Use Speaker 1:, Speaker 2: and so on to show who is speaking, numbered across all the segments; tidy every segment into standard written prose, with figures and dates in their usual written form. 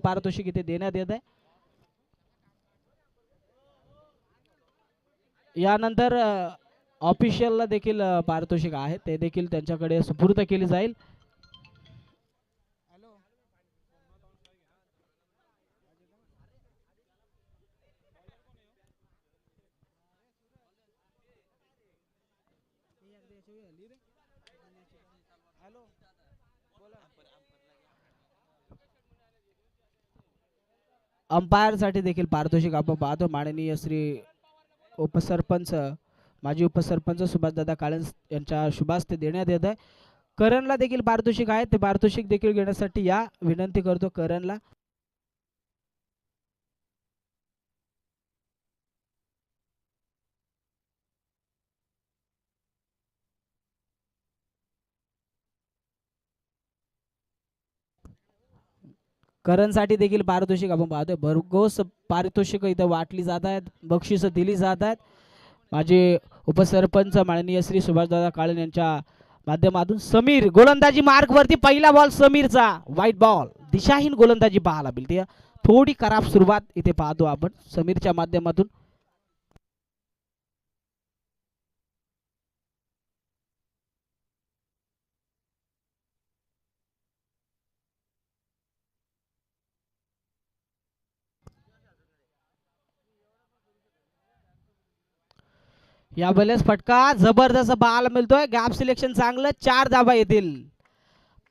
Speaker 1: पारितोषिक इथे देण्यात येत आहे. यानंतर ऑफिशियलला देखील पारितोषिक आहे ते देखील त्यांच्याकडे सुपूर्द केली जाईल. अंपायर साठी देखील पारितोषिक आपण पाहतो. माननीय श्री उपसरपंच माजी उपसरपंच सुभाषदादा काळे यांच्या शुभास्ते देण्यात येत आहे. करणला देखील पारितोषिक आहे ते पारितोषिक देखील घेण्यासाठी या विनंती करतो करणला. करणसाठी देखील पारितोषिक आपण पाहतोय. भरघोस पारितोषिक इथं वाटली जात आहेत, बक्षिसं दिली जात आहेत. माझे उपसरपंच माननीय श्री सुभाषदादा काळे यांच्या माध्यमातून समीर गोलंदाजी मार्क वरती पहिला बॉल समीरचा वाईट बॉल दिशाहीन गोलंदाजी पाहायला मिळते. थोडी खराब सुरुवात इथे पाहतो आपण समीरच्या माध्यमातून. या वेळेस फटका जबरदस्त पाहायला मिळतोय. गॅप सिलेक्शन चांगलं, 4 धाबा येतील.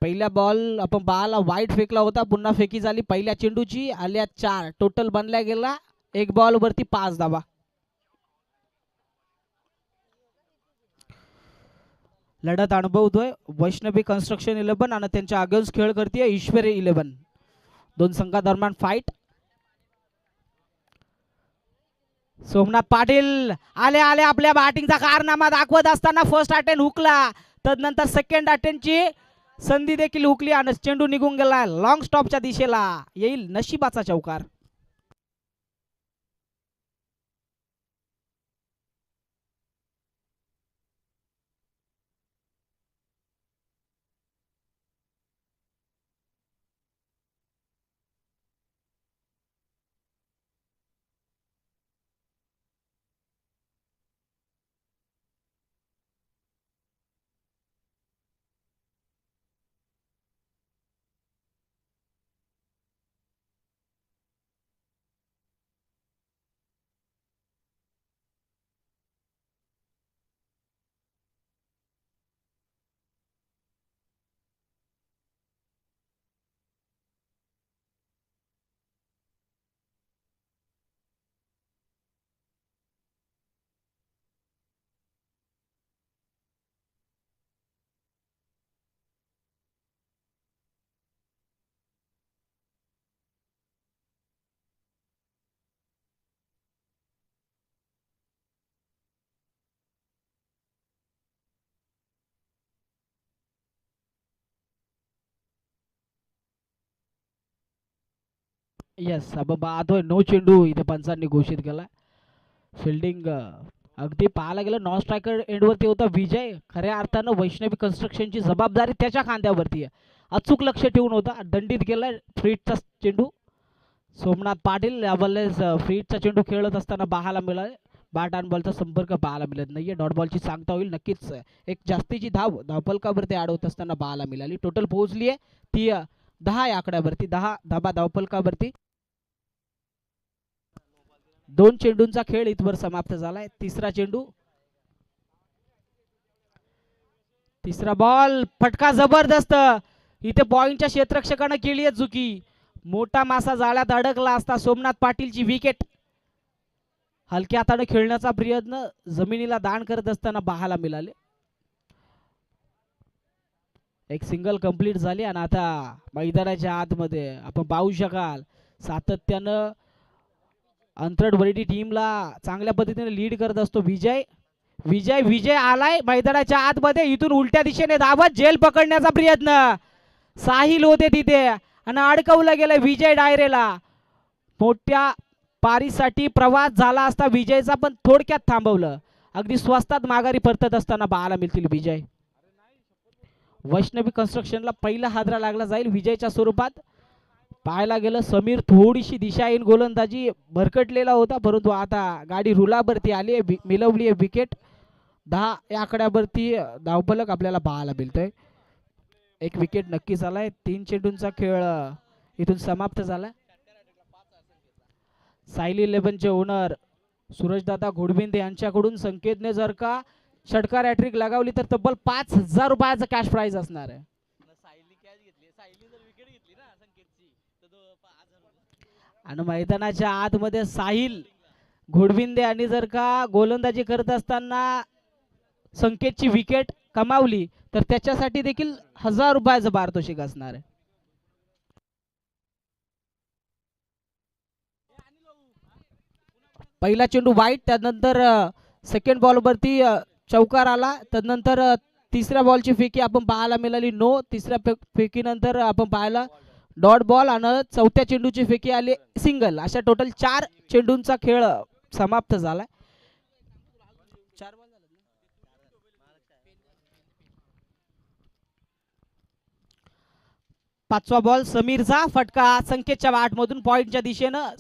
Speaker 1: पहिला बॉल आपण पाहायला वाईट फेकला होता, पुन्हा फेकी झाली पहिल्या चेंडूची, आल्या 4 टोटल बनल्या गेला. एक बॉल वरती 5 धाबा. लढत अनुभवतोय वैष्णवी कन्स्ट्रक्शन 11 आणि त्यांच्या अगेन्स्ट खेळ करते ईश्वरी 11. दोन संघादरम्यान फाईट. सोमनाथ पाटील आले आले आपल्या बॅटिंगचा कारनामा दाखवत असताना फर्स्ट अटेम्प्ट हुकला, तदनंतर सेकंड अटेम्प्टची संधी देखील हुकली आणि चेंडू निघून गेला लॉंग स्टॉपच्या दिशेला. येईल नशिबाचा चौकार. यस आपण पाहतोय 9 चेंडू इथे पंचांनी घोषित केला. फिल्डिंग अगदी पाहायला गेलं नॉन स्ट्रायकर एंडवरती होता विजय. खऱ्या अर्थानं वैष्णवी कन्स्ट्रक्शनची जबाबदारी त्याच्या खांद्यावरती आहे. अचूक लक्ष ठेवून होता, दंडित गेलाय फ्रीटचा चेंडू. सोमनाथ पाटील यावेळेस फ्रीटचा चेंडू खेळत असताना पाहायला मिळाला. बॅट आणि बॉलचा संपर्क पाहायला मिळत नाहीये. डॉट बॉलची सांगता होईल नक्कीच. एक जास्तीची धावपलकावरती ॲड होत असताना पाहायला मिळाली. टोटल पोहोचली आहे ती 10 या आकड्यावरती, 10 धाबा धावपलकावरती. 2 चेंडूंचा खेळ इथवर समाप्त झालाय. तिसरा चेंडू, तिसरा बॉल, फटका जबरदस्त. इथे पॉइंटच्या क्षेत्ररक्षकाने केली आहे चुकी. मोठा मासा जाळ्यात अडकला असता. सोमनाथ पाटीलची विकेट. हलक्या हाताने खेळण्याचा प्रयत्न जमिनीला दान करत असताना पाहायला मिळाले. एक सिंगल कंप्लीट झाली आणि आता मैदानाच्या आतमध्ये आपण पाहू शकाल सातत्यानं अंतरडवरती टीमला चांगल्या पद्धतीने लीड करत असतो विजय. विजय विजय आलाय मैदानाच्या आतमध्ये. इथून उलट्या दिशेने धावत जेल पकडण्याचा प्रयत्न. साहिल होते तिथे आणि अडकवलं गेलं विजय डायरेला. मोठ्या पारीसाठी प्रवास झाला असता विजयचा, पण थोडक्यात थांबवलं. अगदी स्वस्तात माघारी परतत असताना पाहायला मिळतील विजय. वैष्णवी कन्स्ट्रक्शनला पहिला हादरा लागला जाईल विजयच्या स्वरूपात. पाहायला गेलं समीर थोडीशी दिशाहीन गोलंदाजी भरकटलेला होता, परंतु आता गाडी रुलावरती आली, मिळवली आहे विकेट. 10 या आकड्यावरती धावफलक आपल्याला पाहायला मिळतोय. एक विकेट नक्की झालाय. 3 चेंडूंचा खेळ इथून समाप्त झाला. सायली 11चे ओनर सूरजदादा घोडबिंदे यांच्याकडून संकेतने जर का षटकार हॅट्रिक लगावली तर तब्बल 5000 रुपयाचा कॅश प्राइज असणार आहे. आणि मैदानाच्या आतमध्ये साहिल घोडबिंदे यांनी जर का गोलंदाजी करत असताना संकेतची विकेट कमावली तर त्याच्यासाठी देखील 1000 रुपयाचं पारितोषिक असणार आहे. पहिला चेंडू वाईट, त्यानंतर सेकंड बॉलवरती चौकार आला. त्यानंतर तिसऱ्या बॉलची फेकी आपण पाहायला मिळाली नो. तिसऱ्या फेकीनंतर आपण पाहायला डॉट बॉल आणि चौथ्या चेंडूची फेकी आली सिंगल. अशा टोटल 4 चेंडूंचा खेळ समाप्त झाला. 5वा बॉल समीरचा फटका संकेतच्या वाटमधून पॉइंटच्या दिशेनं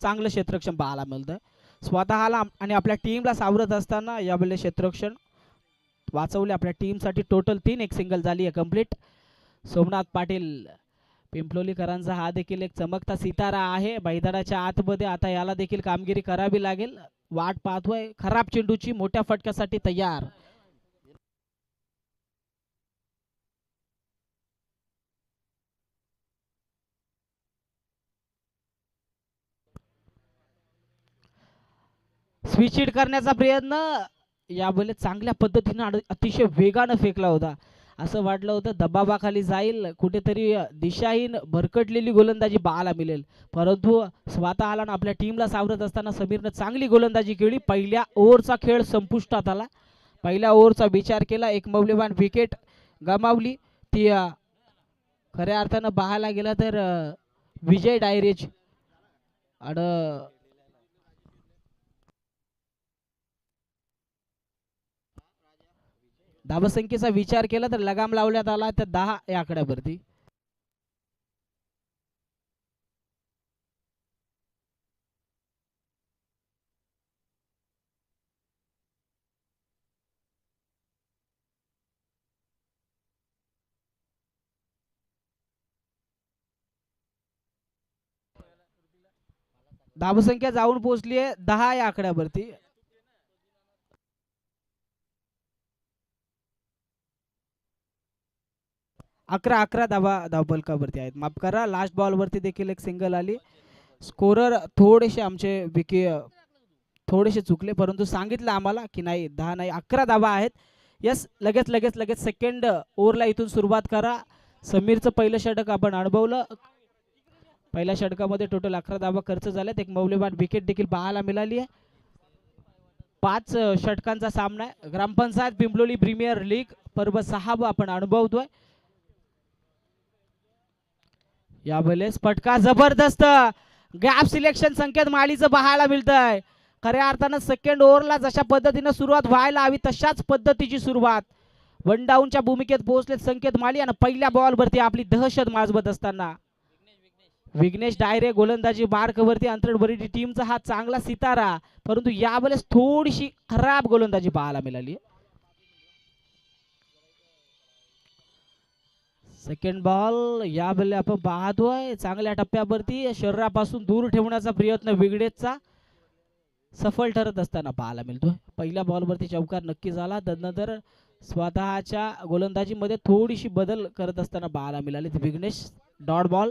Speaker 1: चांगलं क्षेत्ररक्षण पाहायला मिळतं. स्वतःला आणि आपल्या टीमला सावरत असताना यावेळेला क्षेत्ररक्षण वाचवले आपल्या टीमसाठी. टोटल 3 एक सिंगल झाली आहे कंप्लीट. सोमनाथ पाटील पिंपलोलीकरांचा हा देखील एक चमकता सितारा आहे मैदानाच्या आतमध्ये. आता याला देखील कामगिरी करावी लागेल. वाट पाहतोय खराब चेंडूची, मोठ्या फटक्यासाठी तयार. स्विच हिट करण्याचा प्रयत्न यावेळेला चांगल्या पद्धतीने अतिशय वेगानं फेकला होता. असं वाटलं होतं दबावाखाली जाईल, कुठेतरी दिशाहीन भरकटलेली गोलंदाजी पाहायला मिळेल, परंतु स्वतःला आपल्या टीमला सावरत असताना समीरनं चांगली गोलंदाजी केली. पहिल्या ओव्हरचा खेळ संपुष्टात आला. पहिल्या ओव्हरचा विचार केला, एक मौल्यवान विकेट गमावली. ती खऱ्या अर्थानं पाहायला गेला तर विजय डायरेज आणि धावसंख्येचा विचार केला तर लगाम लावण्यात आला त्या 10 या आकड्यावरती. धावसंख्या जाऊन पोहोचली आहे 10 या आकड्यावरती. 11 धावफलकावरती आहेत, माफ करा. लास्ट बॉल वरती देखील एक सिंगल आली. स्कोरर थोडेसे आमचे विके थोडेसे चुकले, परंतु सांगितलं आम्हाला की नाही 10 नाही 11 धावा आहेत. यस, लगेच लगेच लगेच सेकंड ओव्हरला इथून सुरुवात करा. समीरचं पहिलं षटक आपण अनुभवलं. पहिल्या षटकामध्ये टोटल 11 धावा खर्च झाल्यात. एक मौल्यवान विकेट देखील पाहायला मिळाली आहे. 5 षटकांचा सामना आहे. ग्रामपंचायत पिंपलोली प्रीमियर लीग पर्व 6 आपण अनुभवतोय. यावेळेस फटका जबरदस्त गॅप सिलेक्शन संकेत माळीचं पाहायला मिळतंय. खऱ्या अर्थानं सेकंड ओव्हरला जशा पद्धतीने सुरुवात व्हायला हवी तशाच पद्धतीची सुरुवात. वन डाऊनच्या भूमिकेत पोहोचलेत संकेत माळी आणि पहिल्या बॉलवरती आपली दहशत माजवत असताना विघ्नेश डायरे गोलंदाजी मार्कवरती. अंतरवरील टीमचा हा चांगला सितारा, परंतु यावेळेस थोडीशी खराब गोलंदाजी पाहायला मिळाली. सेकंड बॉल यावेळेला आपण पाहतोय चांगल्या टप्प्यावरती शरीरापासून दूर ठेवण्याचा प्रयत्न विघ्नेशचा सफल ठरत असताना पाहायला मिळतोय. पहिल्या बॉलवरती चौकार नक्की झाला, त्यानंतर स्वतःच्या गोलंदाजीमध्ये थोडीशी बदल करत असताना पाहायला मिळाले विघ्नेश. Dot ball.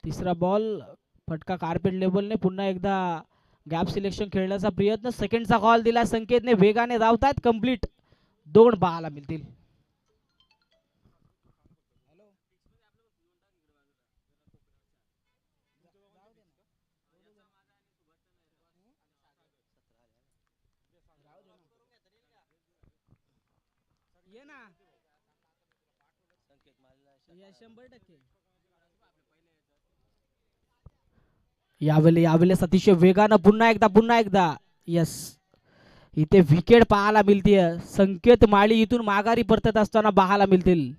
Speaker 1: तिसरा बॉल फटका कार्पेट लेवलने. पुन्हा एकदा गॅप सिलेक्शन खेळण्याचा प्रयत्न. सेकंडचा कॉल दिला संकेतने. वेगाने धावतात. कंप्लीट 2 पाहायला मिळतील. यावेळेस अतिशय वेगानं पुन्हा एकदा यस, इथे विकेट पाहायला मिळते. संकेत माळी इथून माघारी परतत असताना पाहायला मिळतील.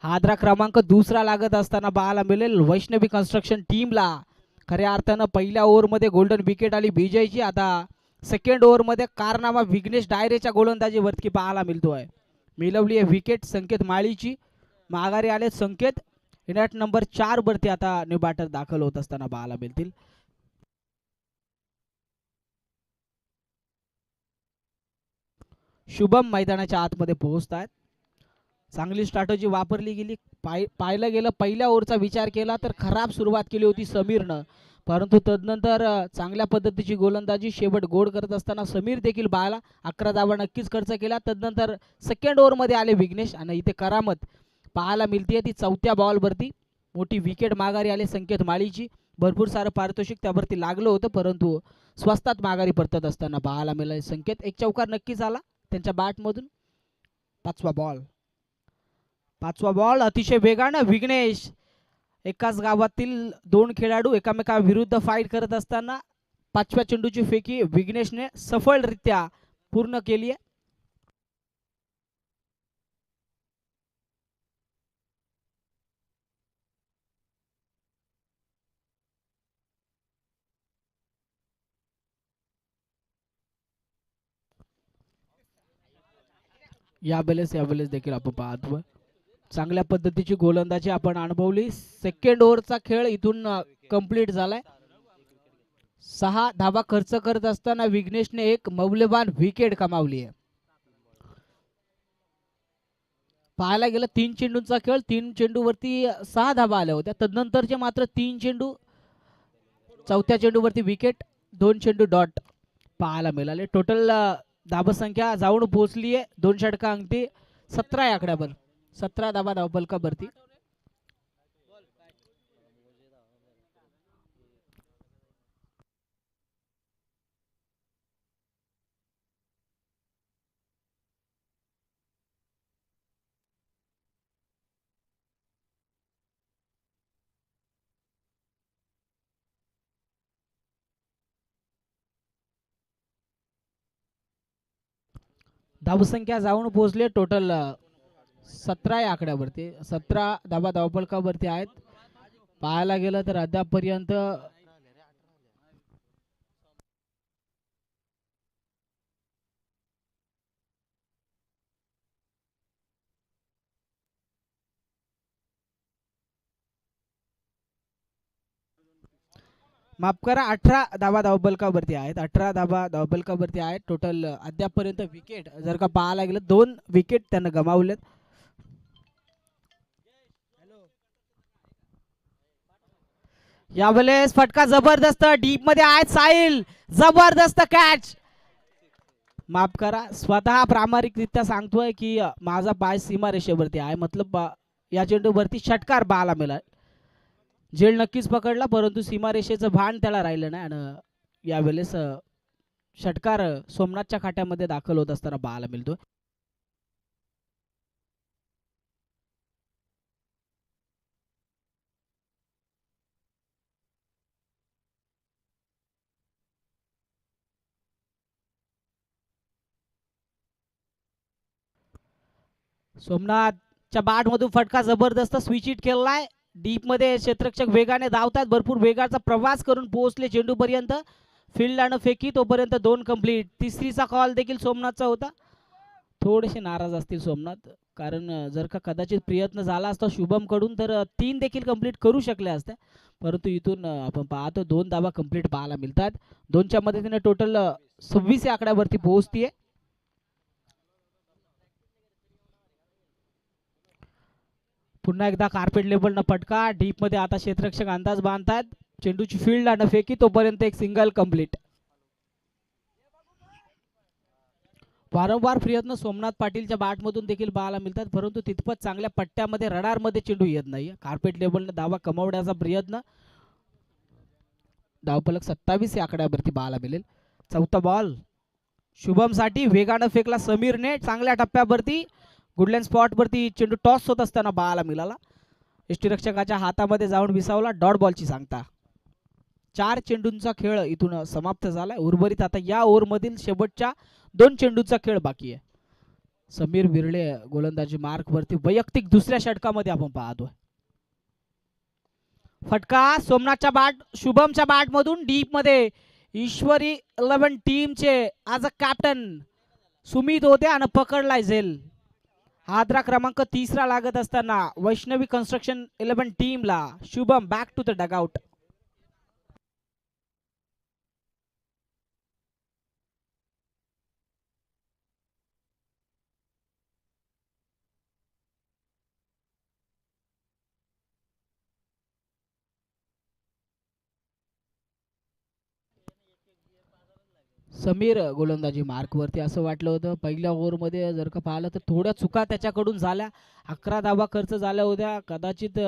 Speaker 1: हादरा क्रमांक दुसरा लागत असताना पाहायला मिळेल वैष्णवी कन्स्ट्रक्शन टीमला. खऱ्या अर्थानं पहिल्या ओव्हरमध्ये गोल्डन विकेट आली विजयची. आता सेकंड ओव्हरमध्ये कारनामा विघ्नेश डायरेच्या गोलंदाजीवरती पाहायला मिळतोय. मिळवली आहे विकेट संकेत माळीची. माघारी आले संकेत. विकेट नंबर 4 वरती आता न्यू बॅटर दाखल होत असताना पाहायला मिळतील. शुभम मैदानाच्या आतमध्ये पोहोचत आहेत. चांगली स्ट्रॅटेजी वापरली गेली. पाहिलं गेलं पहिल्या ओव्हरचा विचार केला तर खराब सुरुवात केली होती समीरनं, परंतु तदनंतर चांगल्या पद्धतीची गोलंदाजी शेवट गोड करत असताना समीर देखील बाळाला 11 धावा नक्कीच खर्च केला. तदनंतर सेकंड ओव्हरमध्ये आले विघ्नेश आणि इथे करामत पाहायला मिळते ती चौथ्या बॉलवरती. मोठी विकेट माघारी आले संकेत माळीची. भरपूर सारं पारितोषिक त्यावरती लागलं होतं, परंतु स्वस्तात माघारी परतत असताना पाहायला मिळाले संकेत. एक चौकार नक्कीच आला त्यांच्या बॅटमधून. पाचवा बॉल अतिशय वेगानं विघ्नेश. एकाच गावातील दोन खेळाडू एकामेकाविरुद्ध फाईट करत असताना पाचव्या चेंडूची फेकी विघ्नेशने सफळरित्या पूर्ण केली आहे. यावेळेस देखील आपण पाहतो चांगल्या पद्धतीची गोलंदाजी आपण अनुभवली. सेकंड ओव्हरचा खेळ इथून कंप्लीट झालाय. 6 धावा खर्च करत असताना विघ्नेशने एक मौल्यवान विकेट कमावली आहे. पाहायला गेलं 3 चेंडूंचा खेळ, 3 चेंडूवरती 6 धावा आल्या होत्या. तदनंतरचे मात्र 3 चेंडू, चौथ्या चेंडूवरती विकेट, 2 चेंडू डॉट पाहायला मिळाले. टोटल धावसंख्या जाऊन पोहोचली आहे 2 षटका अंगठी 17 या आकड्यावर. 17 धावा धावफलकावरती. धावसंख्या जाऊन पोहोचले टोटल 17 या आकड्यावरती. 17 धावा धावफलकावरती आहेत. पाहायला गेलं तर अद्यापपर्यंत माफ करा 18 धावा धावफलकावरती आहेत. 18 धावा धावफलकावरती आहेत टोटल अद्यापपर्यंत. विकेट जर का पाहायला गेलं 2 विकेट त्यांना गमावलेत. यावेळेस फटका जबरदस्त डीप मध्ये आहे. साहिल जबरदस्त कॅच. माफ करा स्वतः प्रामाणिकरित्या सांगतोय की माझा पाय सीमारेषेवरती आहे, मतलब या चेंडूवरती षटकार पाहायला मिळाला. झेल नक्कीच पकडला, परंतु सीमारेषेचं भान त्याला राहिलं नाही आणि यावेळेस षटकार सोमनाथच्या खात्यामध्ये दाखल होत असताना पाहायला मिळतो. सोमनाथच्या बॅटमधून फटका जबरदस्त स्विच हिट केलाय. डीप मध्ये क्षेत्ररक्षक वेगाने धावतात. भरपूर वेगाचा प्रवास करून पोहोचले चेंडूपर्यंत. फील्ड आणि फेकी तोपर्यंत 2 कंप्लीट. तिसरीचा कॉल देखील सोमनाथचा होता. थोडेसे नाराज असतील सोमनाथ, कारण जर का कदाचित प्रयत्न झाला असता शुभम कडून तर 3 देखील कंप्लीट करू शकले असते, परंतु इथून आपण पाहतो 2 धावा कंप्लीट पाहायला मिळतात. 2च्या मदतीने टोटल 26 या आकड्यावरती पोहोचतीये. पुन्हा एकदा कार्पेट लेवल न फटका. डीप मध्ये आता क्षेत्ररक्षक अंदाज बांधतात. चेंडूची फील्ड आणि फेकी तोपर्यंत एक सिंगल कंप्लीट. वारंवार प्रयत्न सोमनाथ पाटीलच्या बॅटमधून देखील पाहायला मिळतात, परंतु तितपत चांगल्या पट्ट्यामध्ये रडारमध्ये चेंडू येत नाही. कार्पेट लेवलने दावा कमावण्याचा प्रयत्न. धावफलक 27 या आकड्यावरती पाहायला मिळेल. चौथा बॉल शुभम साठी वेगानं फेकला समीरने. चांगल्या टप्प्यावरती गुडलँड स्पॉट वरती चेंडू टॉस होत असताना पाहायला मिळाला. यष्टीरक्षकाच्या हातामध्ये जाऊन विसावला. डॉट बॉलची सांगता. 4 चेंडूंचा खेळ इथून समाप्त झालाय. उर्वरित आता या ओव्हर मधील शेवटच्या 2 चेंडूंचा खेळ बाकी आहे. समीर विरळे गोलंदाजी मार्क वरती वैयक्तिक दुसऱ्या षटकामध्ये आपण पाहतोय. फटका सोमनाथच्या बॅट, शुभमच्या बॅट मधून डीप मध्ये. ईश्वरी 11 टीमचे आज कॅप्टन सुमित होते आणि पकडलाय झेल. हादरा क्रमांक 3 लागत असताना वैष्णवी कन्स्ट्रक्शन 11 टीमला Shubham back to the dugout. Samir गोलंदाजी मार्क वरती. असं वाटलं होतं पहिल्या ओव्हरमध्ये जर का पाहिलं तर थोड्या चुका त्याच्याकडून झाल्या. 11 धावा खर्च झाल्या होत्या. कदाचित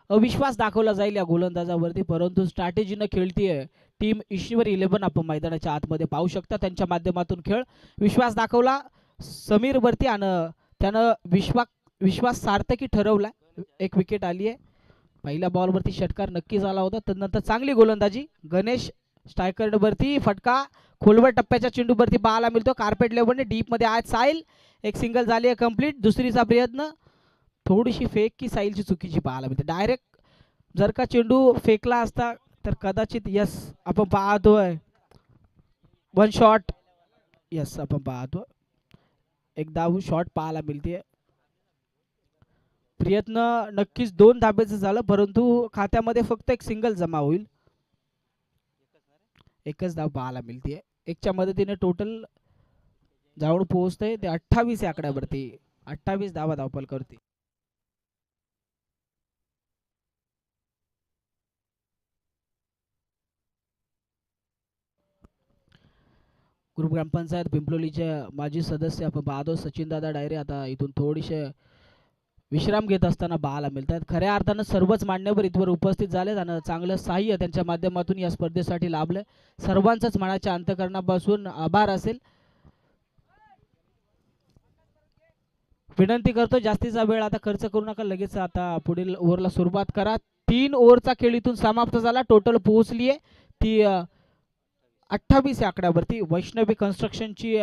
Speaker 1: अविश्वास दाखवला जाईल या गोलंदाजावरती, परंतु स्ट्रॅटेजीनं खेळतीये टीम ईश्वर 11. आपण मैदानाच्या आतमध्ये पाहू शकता त्यांच्या माध्यमातून खेळ विश्वास दाखवला समीर वरती आणि त्यानं विश्वास सार्थकी ठरवला. एक विकेट आली आहे. पहिल्या बॉलवरती षटकार नक्की झाला होता. त्यानंतर चांगली गोलंदाजी गणेश स्ट्रायकर वरती. फटका खोलवर टप्प्याच्या चेंडूवरती पाहायला मिळतो. कार्पेट लेवलने डीप मध्ये आज साईल. एक सिंगल झाली आहे कंप्लीट. दुसरीचा प्रयत्न थोडीशी फेक की साईलची चुकीची पाहायला मिळते. डायरेक्ट जर का चेंडू फेकला असता तर कदाचित यस आपण पाहतोय वन शॉट. यस आपण पाहतो एक धाव शॉट पाहायला मिळते. प्रयत्न नक्कीच 2 धाब्याचं झालं, परंतु खात्यामध्ये फक्त एक सिंगल जमा होईल. एकच धाव पाहायला मिळते. एकच्या मदतीने टोटल जाऊन पोहोचते ते 28 या आकड्यावरती. 28 धावा धावपल करते. ग्रुप ग्रामपंचायत पिंपलोलीचे माजी सदस्य आपण पाहतो सचिन दादा डायरे आता इथून थोडीशे विश्राम घेत असताना पाहायला मिळतात. खऱ्या अर्थानं सर्वच मान्यवर इथवर उपस्थित झालेत आणि चांगलं साह्य त्यांच्या माध्यमातून या स्पर्धेसाठी लाभलं. सर्वांचंच मनाच्या अंतःकरणापासून आभार असेल. विनंती करतो जास्तीचा वेळ आता खर्च करू नका. लगेच आता पुढील ओव्हरला सुरुवात करा. 3 ओव्हरचा खेळ इथून समाप्त झाला. टोटल पोहोचली आहे ती 28 या आकड्यावरती. वैष्णवी कन्स्ट्रक्शनची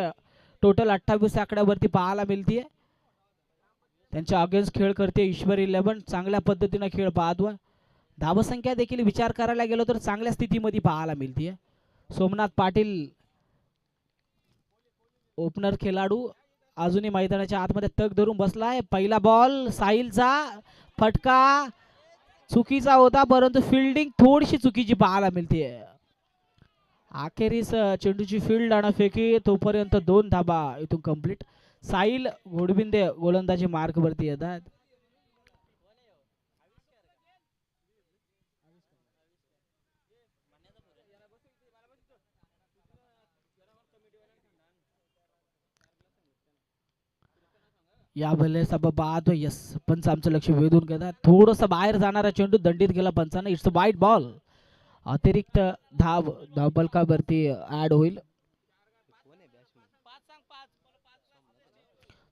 Speaker 1: टोटल 28 या आकड्यावरती पाहायला मिळते. त्यांच्या अगेन्स्ट खेळ करते ईश्वर 11. चांगल्या पद्धतीने खेळ पाहतो. धावसंख्या देखील विचार करायला गेलो तर चांगल्या स्थितीमध्ये पाहायला मिळते. सोमनाथ पाटील ओपनर खेळाडू अजूनही मैदानाच्या आतमध्ये तग धरून बसलाय. पहिला बॉल साहिलचा फटका चुकीचा होता, परंतु फिल्डिंग थोडीशी चुकीची पाहायला मिळते. अखेरीस चेंडूची फील्ड आणि फेकी तोपर्यंत 2 धाबा इथून कंप्लीट. साहिल घोडबिंदे गोलंदाजी मार्क वरती येतात. या वेळेस आपण पाहतो यस पंच आमचं लक्ष वेधून घेतात. थोडंसं बाहेर जाणारा चेंडू दंडित गेला पंचानं. इट्स अ वाईट बॉल. अतिरिक्त धावपलकावरती ऍड होईल.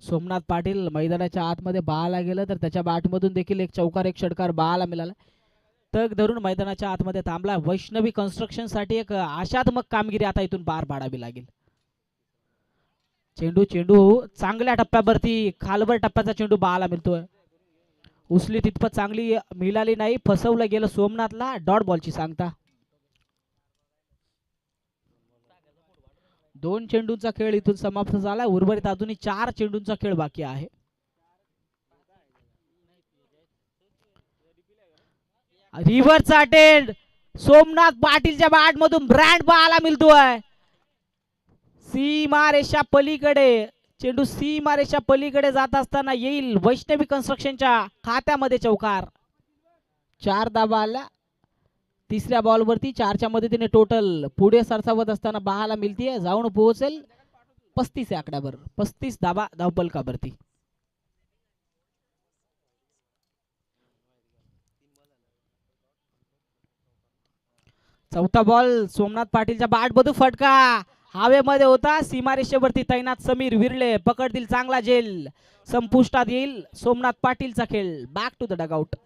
Speaker 1: सोमनाथ पाटील मैदानाच्या आतमध्ये पाहायला गेलं तर त्याच्या बॅटमधून देखील एक चौकार एक षटकार पाहायला मिळाला. तग धरून मैदानाच्या आतमध्ये थांबला. वैष्णवी कन्स्ट्रक्शन साठी एक आशात्मक कामगिरी आता इथून पार पाडावी लागेल. चेंडू चांगल्या टप्प्यावरती खालवर टप्प्याचा चेंडू पाहायला मिळतोय. उचली तितपत चांगली मिळाली नाही. फसवलं गेलं सोमनाथला. डॉट बॉलची सांगता. 2 चेंडूंचा खेळ इथून समाप्त झाला. उर्वरित अजूनही 4 चेंडूंचा खेळ बाकी आहे. रिव्हर्सचा अटेंड सोमनाथ पाटीलच्या बॅट मधून ब्रँड पाहायला मिळतोय. सीमारेषा पलीकडे चेंडू सीमारेषा पलीकडे जात असताना येईल वैष्णवी कन्स्ट्रक्शनच्या खात्यामध्ये चौकार. 4 धावा आल्या तिसऱ्या बॉलवरती. 4च्या मदतीने टोटल पुढे सरसावत असताना पाहायला मिळते. जाऊन पोहोचेल 35 या आकड्यावर. 35 धावा धावपलकावरती. चौथा बॉल सोमनाथ पाटीलच्या बॅट मधून फटका हवेमध्ये होता. सीमारेषेवरती तैनात समीर विरळे पकडतील चांगला झेल. संपुष्टात येईल सोमनाथ पाटीलचा खेळ. Back to the dugout.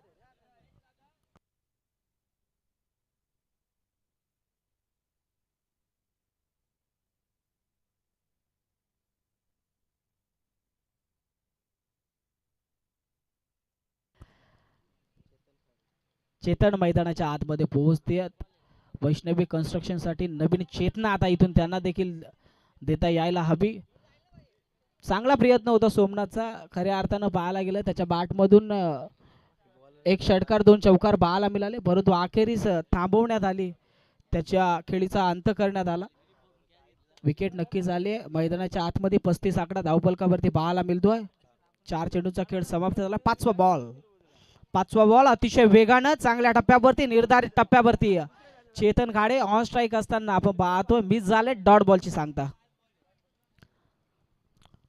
Speaker 1: Chetan मैदानाच्या आतमध्ये पोहोचते. वैष्णवी कन्स्ट्रक्शन साठी नवीन चेतना आता इथून त्यांना देखील देता यायला हवी. चांगला प्रयत्न होता सोमनाथचा खऱ्या अर्थानं पाहायला गेलं त्याच्या बॅटमधून एक षटकार 2 चौकार पाहायला मिळाले, परंतु अखेरीस थांबवण्यात आली, त्याच्या खेळीचा अंत करण्यात आला. विकेट नक्की झाले. मैदानाच्या आतमध्ये 35 आकडा धावफलकावरती पाहायला मिळतोय. 4 चेंडूचा खेळ समाप्त झाला. पाचवा बॉल अतिशय वेगानं चांगल्या टप्प्यावरती निर्धारित टप्प्यावरती चेतन खाडे ऑन स्ट्राईक असताना आपण पाहतोय मिस झाले. डॉट बॉलची सांगता.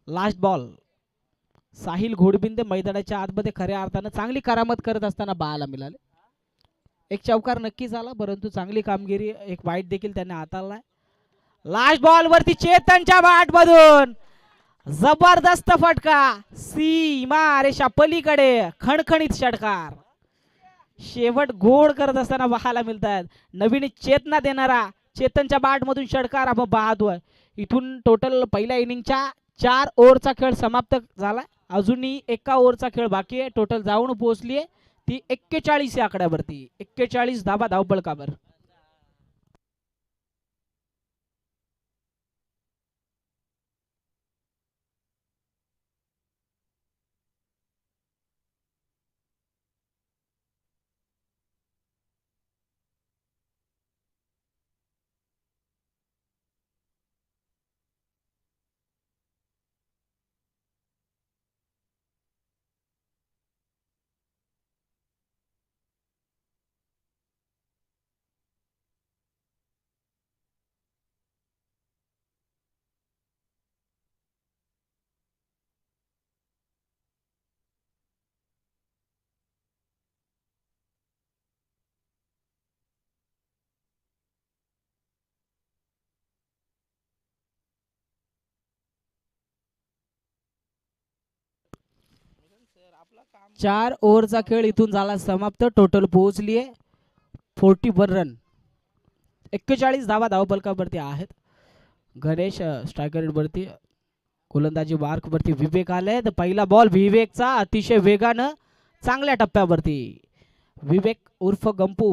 Speaker 1: Last ball. साहिल घोडबिंदे मैदानाच्या आतमध्ये खऱ्या अर्थानं चांगली करामत करत असताना पाहायला मिळाले. एक चौकार नक्की झाला, परंतु चांगली कामगिरी, एक वाईट देखील त्याने हाताळलाय. लास्ट बॉल वरती चेतनच्या बॅटमधून जबरदस्त फटका, सीमा रेषा पलीकडे खणखणीत षटकार. शेवट गोड करत असताना पाहायला मिळतात. नवीन चेतना देणारा चेतनच्या बॅटमधून षटकार आपण पाहतोय. इथून टोटल पहिल्या इनिंगच्या 4 ओव्हरचा खेळ समाप्त झाला. अजूनही एका ओव्हरचा खेळ बाकी आहे. टोटल जाऊन पोहोचली आहे ती 41 या आकड्यावरती. 41 धाबा धावफलकावर. 4 ओव्हरचा खेळ इथून झाला समाप्त. टोटल पोहोचली आहे 41 रन. 41 धावा धावफलकावरती आहेत. गणेश स्ट्रायकर वरती, गोलंदाजी मार्क वरती विवेक आले. तर पहिला बॉल विवेकचा अतिशय वेगानं चांगल्या टप्प्यावरती. विवेक उर्फ गंपू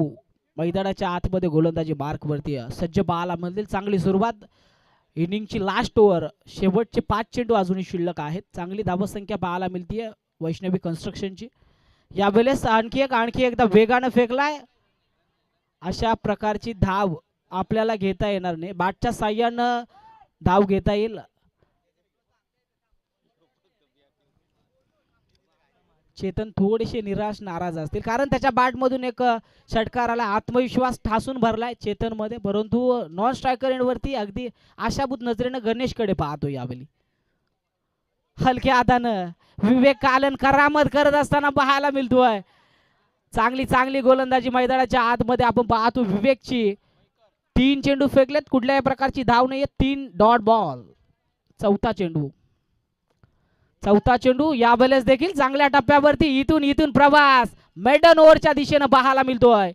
Speaker 1: मैदानाच्या आतमध्ये गोलंदाजी मार्क वरती सज्ज पाहायला मिळतील. चांगली सुरुवात. इनिंगची लास्ट ओव्हर, शेवटचे 5 चेंडू अजूनही शिल्लक आहेत. चांगली धावसंख्या पाहायला मिळतीये वैष्णवी कन्स्ट्रक्शनची. यावेळेस आणखी एकदा वेगानं फेकलाय. अशा प्रकारची धाव आपल्याला घेता येणार नाही. बॅटच्या साह्यानं धाव घेता येईल. चेतन थोडेसे निराश नाराज असतील, कारण त्याच्या बॅटमधून एक षटकाराला आत्मविश्वास ठासून भरलाय चेतन मध्ये, परंतु नॉन स्ट्रायकर एंडवरती अगदी आशाभूत नजरेनं गणेशकडे पाहतो. यावेळी हलक्या हातानं विवेक कालन करामत करत असताना पाहायला मिळतोय. चांगली गोलंदाजी मैदानाच्या आतमध्ये आपण पाहतो विवेकची. 3 चेंडू फेकलेत, कुठल्याही प्रकारची धाव नाहीये. 3 डॉट बॉल. चौथा चेंडू यावेळेस देखील चांगल्या टप्प्यावरती. इथून प्रवास मेडन ओव्हरच्या दिशेनं पाहायला मिळतोय.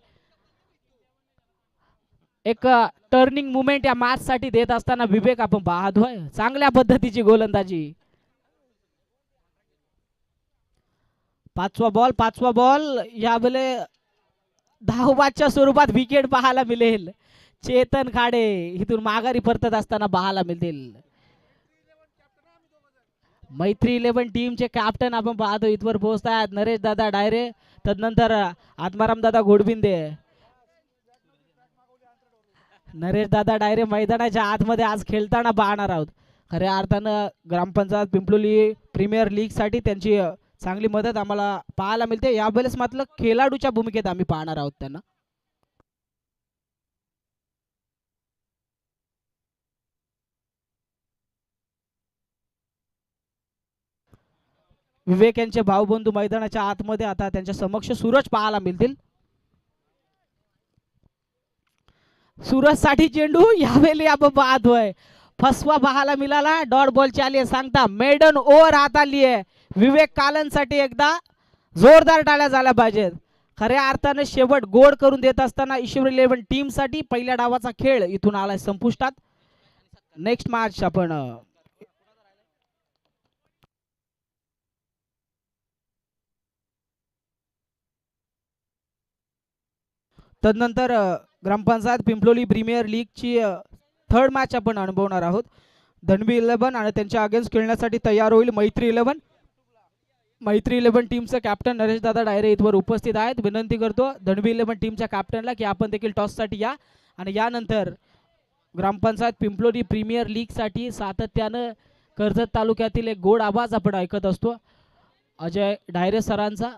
Speaker 1: एक टर्निंग मुवमेंट या मॅच साठी देत असताना विवेक आपण पाहतोय. चांगल्या पद्धतीची गोलंदाजी. पाचवा बॉल यावेळेस धावबादच्या स्वरूपात विकेट पाहायला मिळेल. चेतन खाडे इथून माघारी परतत असताना पाहायला मिळतील. मैत्री 11 टीमचे कॅप्टन आपण पाहतो इथवर पोहोचतात. नरेश दादा डायरे, तदनंतर आत्माराम दादा घोडबिंदे. नरेश दादा डायरे मैदानाच्या आतमध्ये आज खेळताना पाहणार आहोत. खऱ्या अर्थानं ग्रामपंचायत पिंपलोली प्रीमियर लीग साठी त्यांची चांगली मदत आम्हाला पाहायला मिळते. यावेळेस मात्र खेळाडूच्या भूमिकेत आम्ही पाहणार आहोत त्यांना. विवेक यांचे भाऊबंधू मैदानाच्या आतमध्ये आता त्यांच्या समक्ष सूरज पाहायला मिळतील. सूरज साठी चेंडू यावेळी आपण पाहतोय. फसवा पाहायला मिळाला. डॉट बॉलची आली सांगता. मेडन ओव्हर हात आली आहे. विवेक कालन साठी एकदा जोरदार टाळ्या झाल्या पाहिजेत. खऱ्या अर्थाने शेवट गोड करून देत असताना ईश्वर 11 टीम साठी पहिल्या डावाचा खेळ इथून आलाय संपुष्टात. नेक्स्ट मॅच आपण तदनंतर ग्रामपंचायत पिंपलोली प्रीमियर लीगची थर्ड मॅच आपण अनुभवणार आहोत. धनवी 11 आणि त्यांच्या अगेन्स्ट खेळण्यासाठी तयार होईल मैत्री 11. मैत्री 11 टीमचं कॅप्टन नरेश दादा डायरे इथवर उपस्थित आहेत. विनंती करतो धनवी 11 टीमच्या कॅप्टनला की आपण देखील टॉससाठी या. आणि यानंतर ग्रामपंचायत पिंपलोली प्रीमियर लीगसाठी सातत्यानं कर्जत तालुक्यातील एक गोड आवाज आपण ऐकत असतो अजय डायरे सरांचा.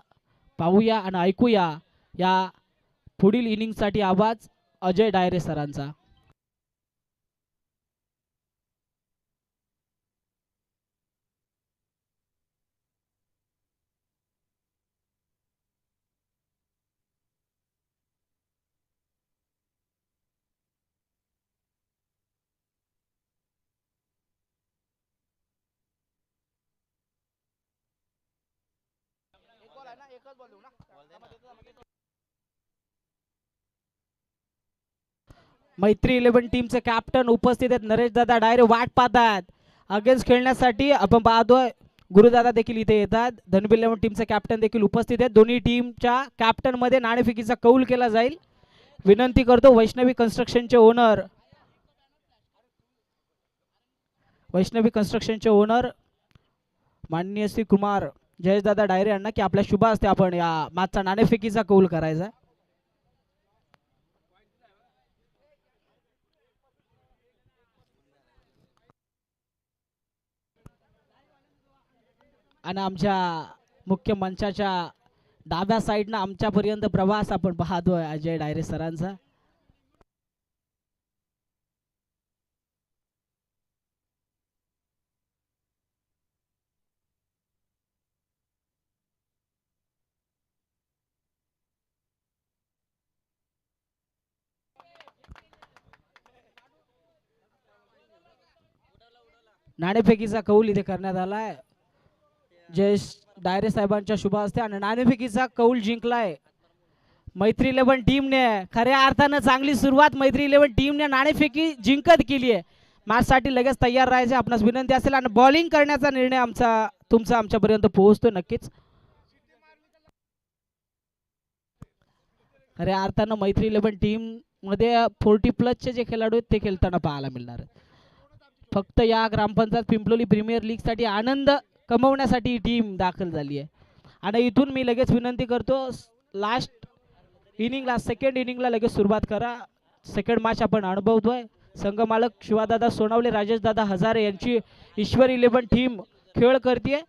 Speaker 1: पाहूया आणि ऐकूया या पुढील इनिंगसाठी आवाज अजय डायरे सरांचा. मैत्री 11 टीमचे कॅप्टन उपस्थित आहेत नरेश दादा डायरे वाट पाहतात अगेन्स्ट खेळण्यासाठी. आपण पाहतोय गुरुदादा देखील इथे येतात. धनवी 11 टीमचे कॅप्टन देखील उपस्थित आहेत. दोन्ही टीमच्या कॅप्टन मध्ये नाणेफेकीचा कौल केला जाईल. विनंती करतो वैष्णवी कन्स्ट्रक्शनचे ओनर माननीय श्री कुमार जयेश दादा डायरे यांना की आपल्या शुभ हस्ते आपण या मॅचचा नाणेफेकीचा कौल करायचा. आणि आमच्या मुख्य मंचाच्या डाव्या साईडनं आमच्यापर्यंत प्रवास आपण पाहतोय अजय डायरे सरांचा. नाणेफेकीचा कौल इथे करण्यात आलाय जयेश डायरे साहेबांच्या शुभ हस्ते. आणि नाणेफेकीचा कौल जिंकलाय मैत्री 11 टीमने. खऱ्या अर्थानं चांगली सुरुवात मैत्री 11 टीमने नाणेफेकी जिंकत केली आहे. मॅचसाठी लगेच तयार राहायचे आपणास विनंती असेल. आणि बॉलिंग करण्याचा निर्णय तुमचा आमच्यापर्यंत पोहोचतो नक्कीच. खऱ्या अर्थानं मैत्री 11 टीम मध्ये 40+ जे खेळाडू आहेत ते खेळताना पाहायला मिळणार. फक्त या ग्रामपंचायत पिंपलोली प्रीमियर लीग साठी आनंद कमवण्यासाठी टीम दाखल झाली आहे. आणि इथून मी लगेच विनंती करतो लास्ट इनिंगला सेकंड इनिंगला लगेच सुरुवात करा. सेकंड मॅच आपण अनुभवतोय. संघमालक शिवादादा सोनवले राजेश दादा हजारे यांची ईश्वर 11 टीम खेळ करते.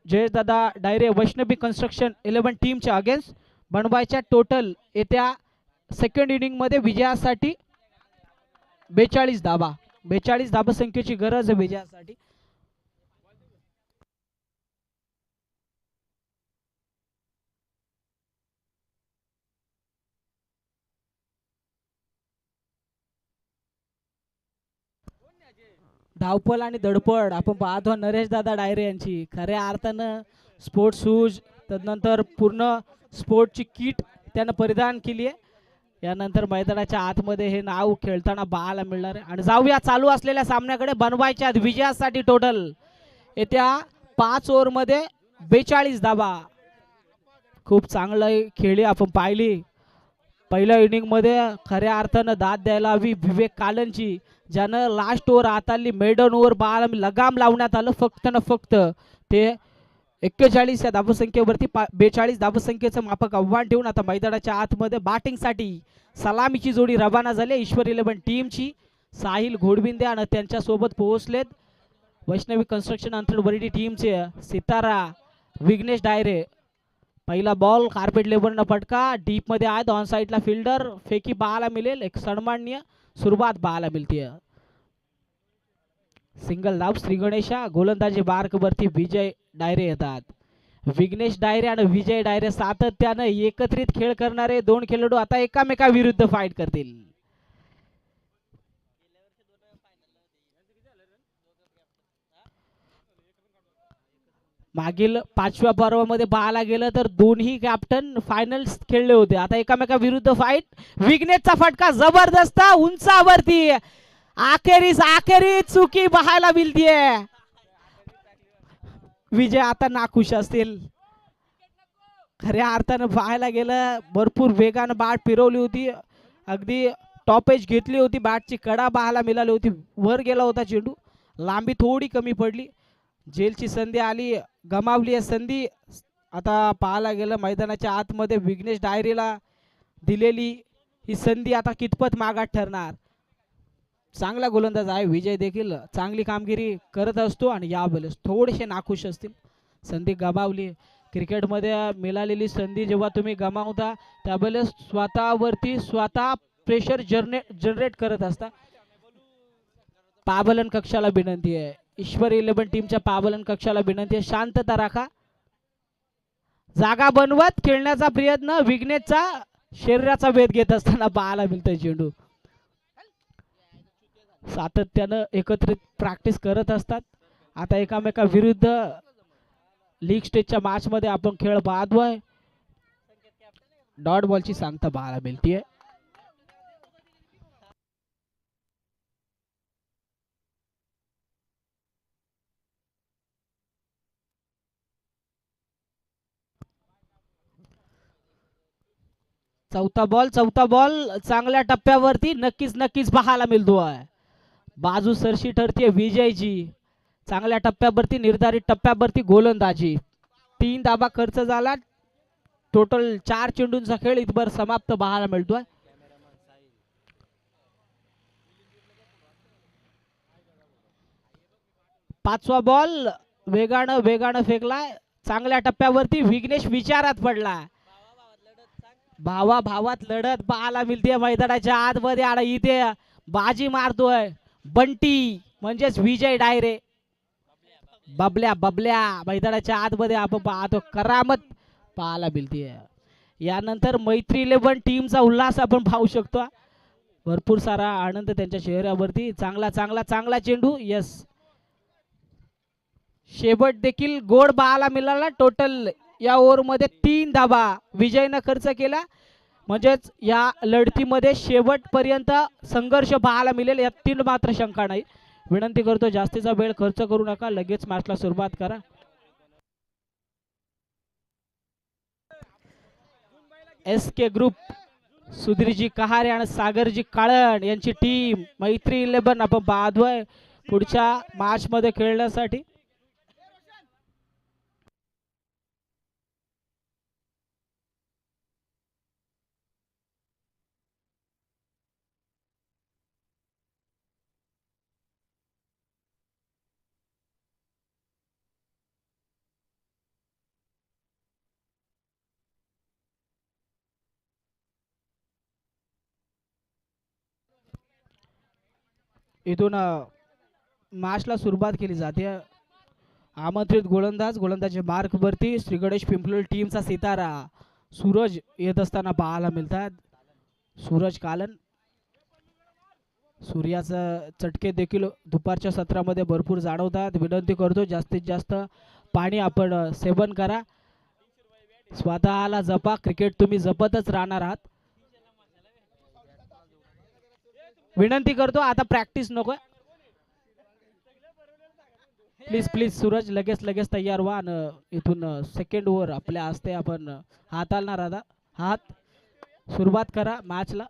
Speaker 1: जयेश दादा डायरे वैष्णवी कन्स्ट्रक्शन 11 टीमच्या अगेन्स्ट बनवायच्या टोटल येत्या सेकंड इनिंग मध्ये विजयासाठी 42 धाबा. 42 धाबा संख्येची गरज आहे विजयासाठी. धावपळ आणि धडपड आपण पाहतो नरेश दादा डायरे यांची. खऱ्या अर्थानं स्पोर्ट्स शूज तदनंतर पूर्ण स्पोर्टची किट त्यानं परिधान केली आहे. यानंतर मैदानाच्या आतमध्ये हे नाव खेळताना पाहायला मिळणार आहे. आणि जाऊया चालू असलेल्या सामन्याकडे. बनवायच्या विजयासाठी टोटल येत्या 5 ओव्हरमध्ये 42 धाबा. खूप चांगलं खेळी आपण पाहिली पहिल्या इनिंग मध्ये. खऱ्या अर्थानं दाद द्यायला हवी विवेक कालनची ज्यानं लास्ट ओव्हर हाताळली. मेडन ओव्हर बाळा लगाम लावण्यात आलं फक्त न फक्त ते 41 या धावसंख्येवरती 42 धावसंख्येचं माफक आव्हान ठेवून आता मैदानाच्या आतमध्ये बॅटिंगसाठी सलामीची जोडी रवाना झाली ईश्वर 11 टीमची. साहिल घोडबिंदे आणि त्यांच्यासोबत पोहोचलेत वैष्णवी कन्स्ट्रक्शन अंतरवरडी टीमचे सितारा विघ्नेश डायरे. पहिला बॉल कार्पेट लेवलनं फटका डीप मध्ये आहेत. ऑन साईडला फिल्डर फेकी पाहायला मिळेल. एक सन्माननीय सुरुवात पाहायला मिळते. सिंगल धाव श्री गणेशा. गोलंदाजी बार्क वरती विजय डायरे येतात. विघ्नेश डायरे आणि विजय डायरे सातत्यानं एकत्रित खेळ करणारे दोन खेळाडू आता एकामेकाविरुद्ध फाईट करतील. मागील 5व्या पर्वामध्ये पाहायला गेलं तर दोन्ही कॅप्टन फायनल्स खेळले होते. आता एकामेकाविरुद्ध फाईट. विघ्नेशचा फटका जबरदस्त उंचावरती. आखेरी चुकी पाहायला मिळतीये. विजय आता नाखुश असतील. खऱ्या अर्थानं पाहायला गेलं भरपूर वेगानं बॅट फिरवली होती, अगदी टॉप एज घेतली होती, बॅटची कडा पाहायला मिळाली होती, वर गेला होता चेंडू, लांबी थोडी कमी पडली, जेलची संधी आली, गमावली आहे संधी. आता पाहायला गेलं मैदानाच्या आतमध्ये विघ्नेश डायरीला दिलेली ही संधी आता कितपत मागात ठरणार. चांगला गोलंदाज आहे विजय, देखील चांगली कामगिरी करत असतो आणि यावेळेस थोडेसे नाखुश असतील, संधी गमावली. क्रिकेटमध्ये मिळालेली संधी जेव्हा तुम्ही गमावता त्यावेळेस स्वतःवरती स्वतः प्रेशर जनरेट करत असता. पाबलन कक्षाला विनंती आहे, ईश्वर 11 टीमच्या पाबलन कक्षाला विनंती आहे, शांतता राखा, जागा बनवत खेळण्याचा प्रयत्न. विघ्नेशचा शरीराचा वेध घेत असताना पाहायला मिळतोय चेंडू. सातत्यानं एकत्रित प्रॅक्टिस करत असतात. आता एकामेका विरुद्ध लीग स्टेजच्या मॅच मध्ये आपण खेळ पाहतोय. डॉट बॉलची सांगता पाहायला मिळतीये. चौथा बॉल चांगल्या टप्प्यावरती नक्कीच पाहायला मिळतोय. बाजू सरशी ठरते विजयची, चांगल्या टप्प्यावरती निर्धारित टप्प्यावरती गोलंदाजी. 3 धाबा खर्च झाला, टोटल 4 चेंडूंचा खेळ इथभर समाप्त पाहायला मिळतोय. पाचवा बॉल वेगानं फेकलाय, चांगल्या टप्प्यावरती विघ्नेश विचारात पडला. भावात लढत पाहायला मिळते मैदानाच्या आतमध्ये. आणि इथे बाजी मारतोय बंटी म्हणजेच विजय डायरे. बबल्या मैदानाच्या आतमध्ये आपण पाहतो, करामत पाहायला मिळते. यानंतर मैत्री 11 टीमचा उल्हास आपण पाहू शकतो, भरपूर सारा आनंद त्यांच्या चेहऱ्यावरती. चांगला चेंडू, यस, शेवट देखील गोड पाहायला मिळाला. टोटल या ओव्हरमध्ये 3 धाबा विजयनं खर्च केला, म्हणजेच या लढतीमध्ये शेवटपर्यंत संघर्ष पाहायला मिळेल यात 3 मात्र शंका नाही. विनंती करतो जास्तीचा वेळ खर्च करू नका, लगेच मॅचला सुरुवात करा. SK ग्रुप, सुधीरजी कहारे आणि सागरजी काळण यांची टीम मैत्री 11 आपण पाहतोय पुढच्या मॅच मध्ये खेळण्यासाठी. इथून मॅचला सुरुवात केली जाते. आमंत्रित गोलंदाज मार्क वरती श्री गणेश पिंपलोल टीमचा सितारा सूरज येत असताना पाहायला मिळतात. सूरज कालन, सूर्याचा चटके देखील दुपारच्या सत्रामध्ये भरपूर जाणवतात. विनंती करतो जास्तीत जास्त पाणी आपण सेवन करा, स्वतःला जपा, क्रिकेट तुम्ही जपतच राहणार आहात. विनंती करतो आता प्रॅक्टिस नको, प्लीज सूरज लगेच तयार व्हा. इथून सेकंड ओव्हर आपल्या हस्ते आपण हाताळणार आहात. सुरुवात करा मॅचला.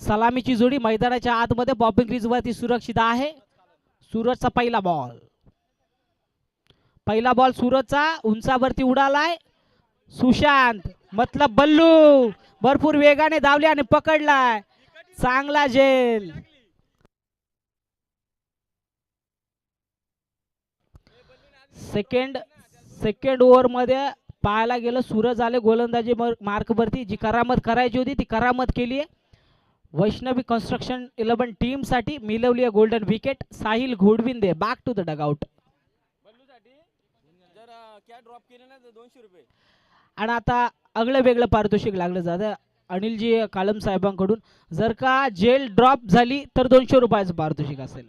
Speaker 1: सलामीची जोडी मैदानाच्या आतमध्ये बॉबिंग क्रीज वरती सुरक्षित आहे. सूरजचा पहिला बॉल सूरजचा उंचावरती उडालाय. सुशांत मतलब बल्लू भरपूर वेगाने धावले आणि पकडलाय, चांगला झेल. सेकंड ओव्हर मध्ये पाहायला गेलं सूरज आले गोलंदाजी मार्क वरती. जी करामत करायची होती ती करामत केली आहे. वैष्णवी कन्स्ट्रक्शन 11 टीम साठी मिळवली आहे golden wicket. Sahil Ghodvinde back to the dugout. आणि आता आगळं वेगळं पारितोषिक लागलं जातं अनिलजी कालम साहेबांकडून. जर का जेल ड्रॉप झाली तर 200 रुपयाचं पारितोषिक असेल.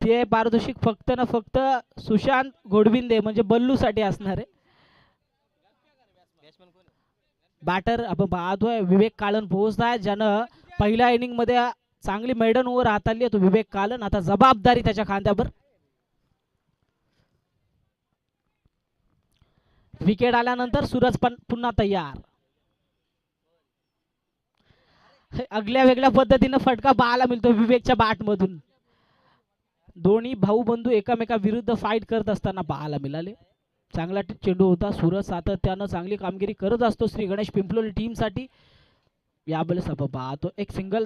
Speaker 1: ते पारितोषिक फक्त ना फक्त सुशांत घोडविंदे म्हणजे बल्लू साठी असणार आहे. बॅटर आपण पाहतोय विवेक काळन पोहोचत आहे, ज्यानं पहिल्या इनिंग मध्ये चांगली मैदान ओव्हर हाताळली तो विवेक कालन. आता जबाबदारी त्याच्या खांद्यावर. विकेट आल्यानंतर सूरज पण पुन्हा तयार. आगल्या वेगळ्या पद्धतीने फटका पाहायला मिळतो विवेकच्या बॅट मधून. दोन्ही भाऊ बंधू एकामेका विरुद्ध फाईट करत असताना पाहायला मिळाले. चांगला चेंडू होता. सूरज सातत्यानं चांगली कामगिरी करत असतो श्री गणेश पिंपलोली टीम साठी. यावेळेस आपण पाहतो एक सिंगल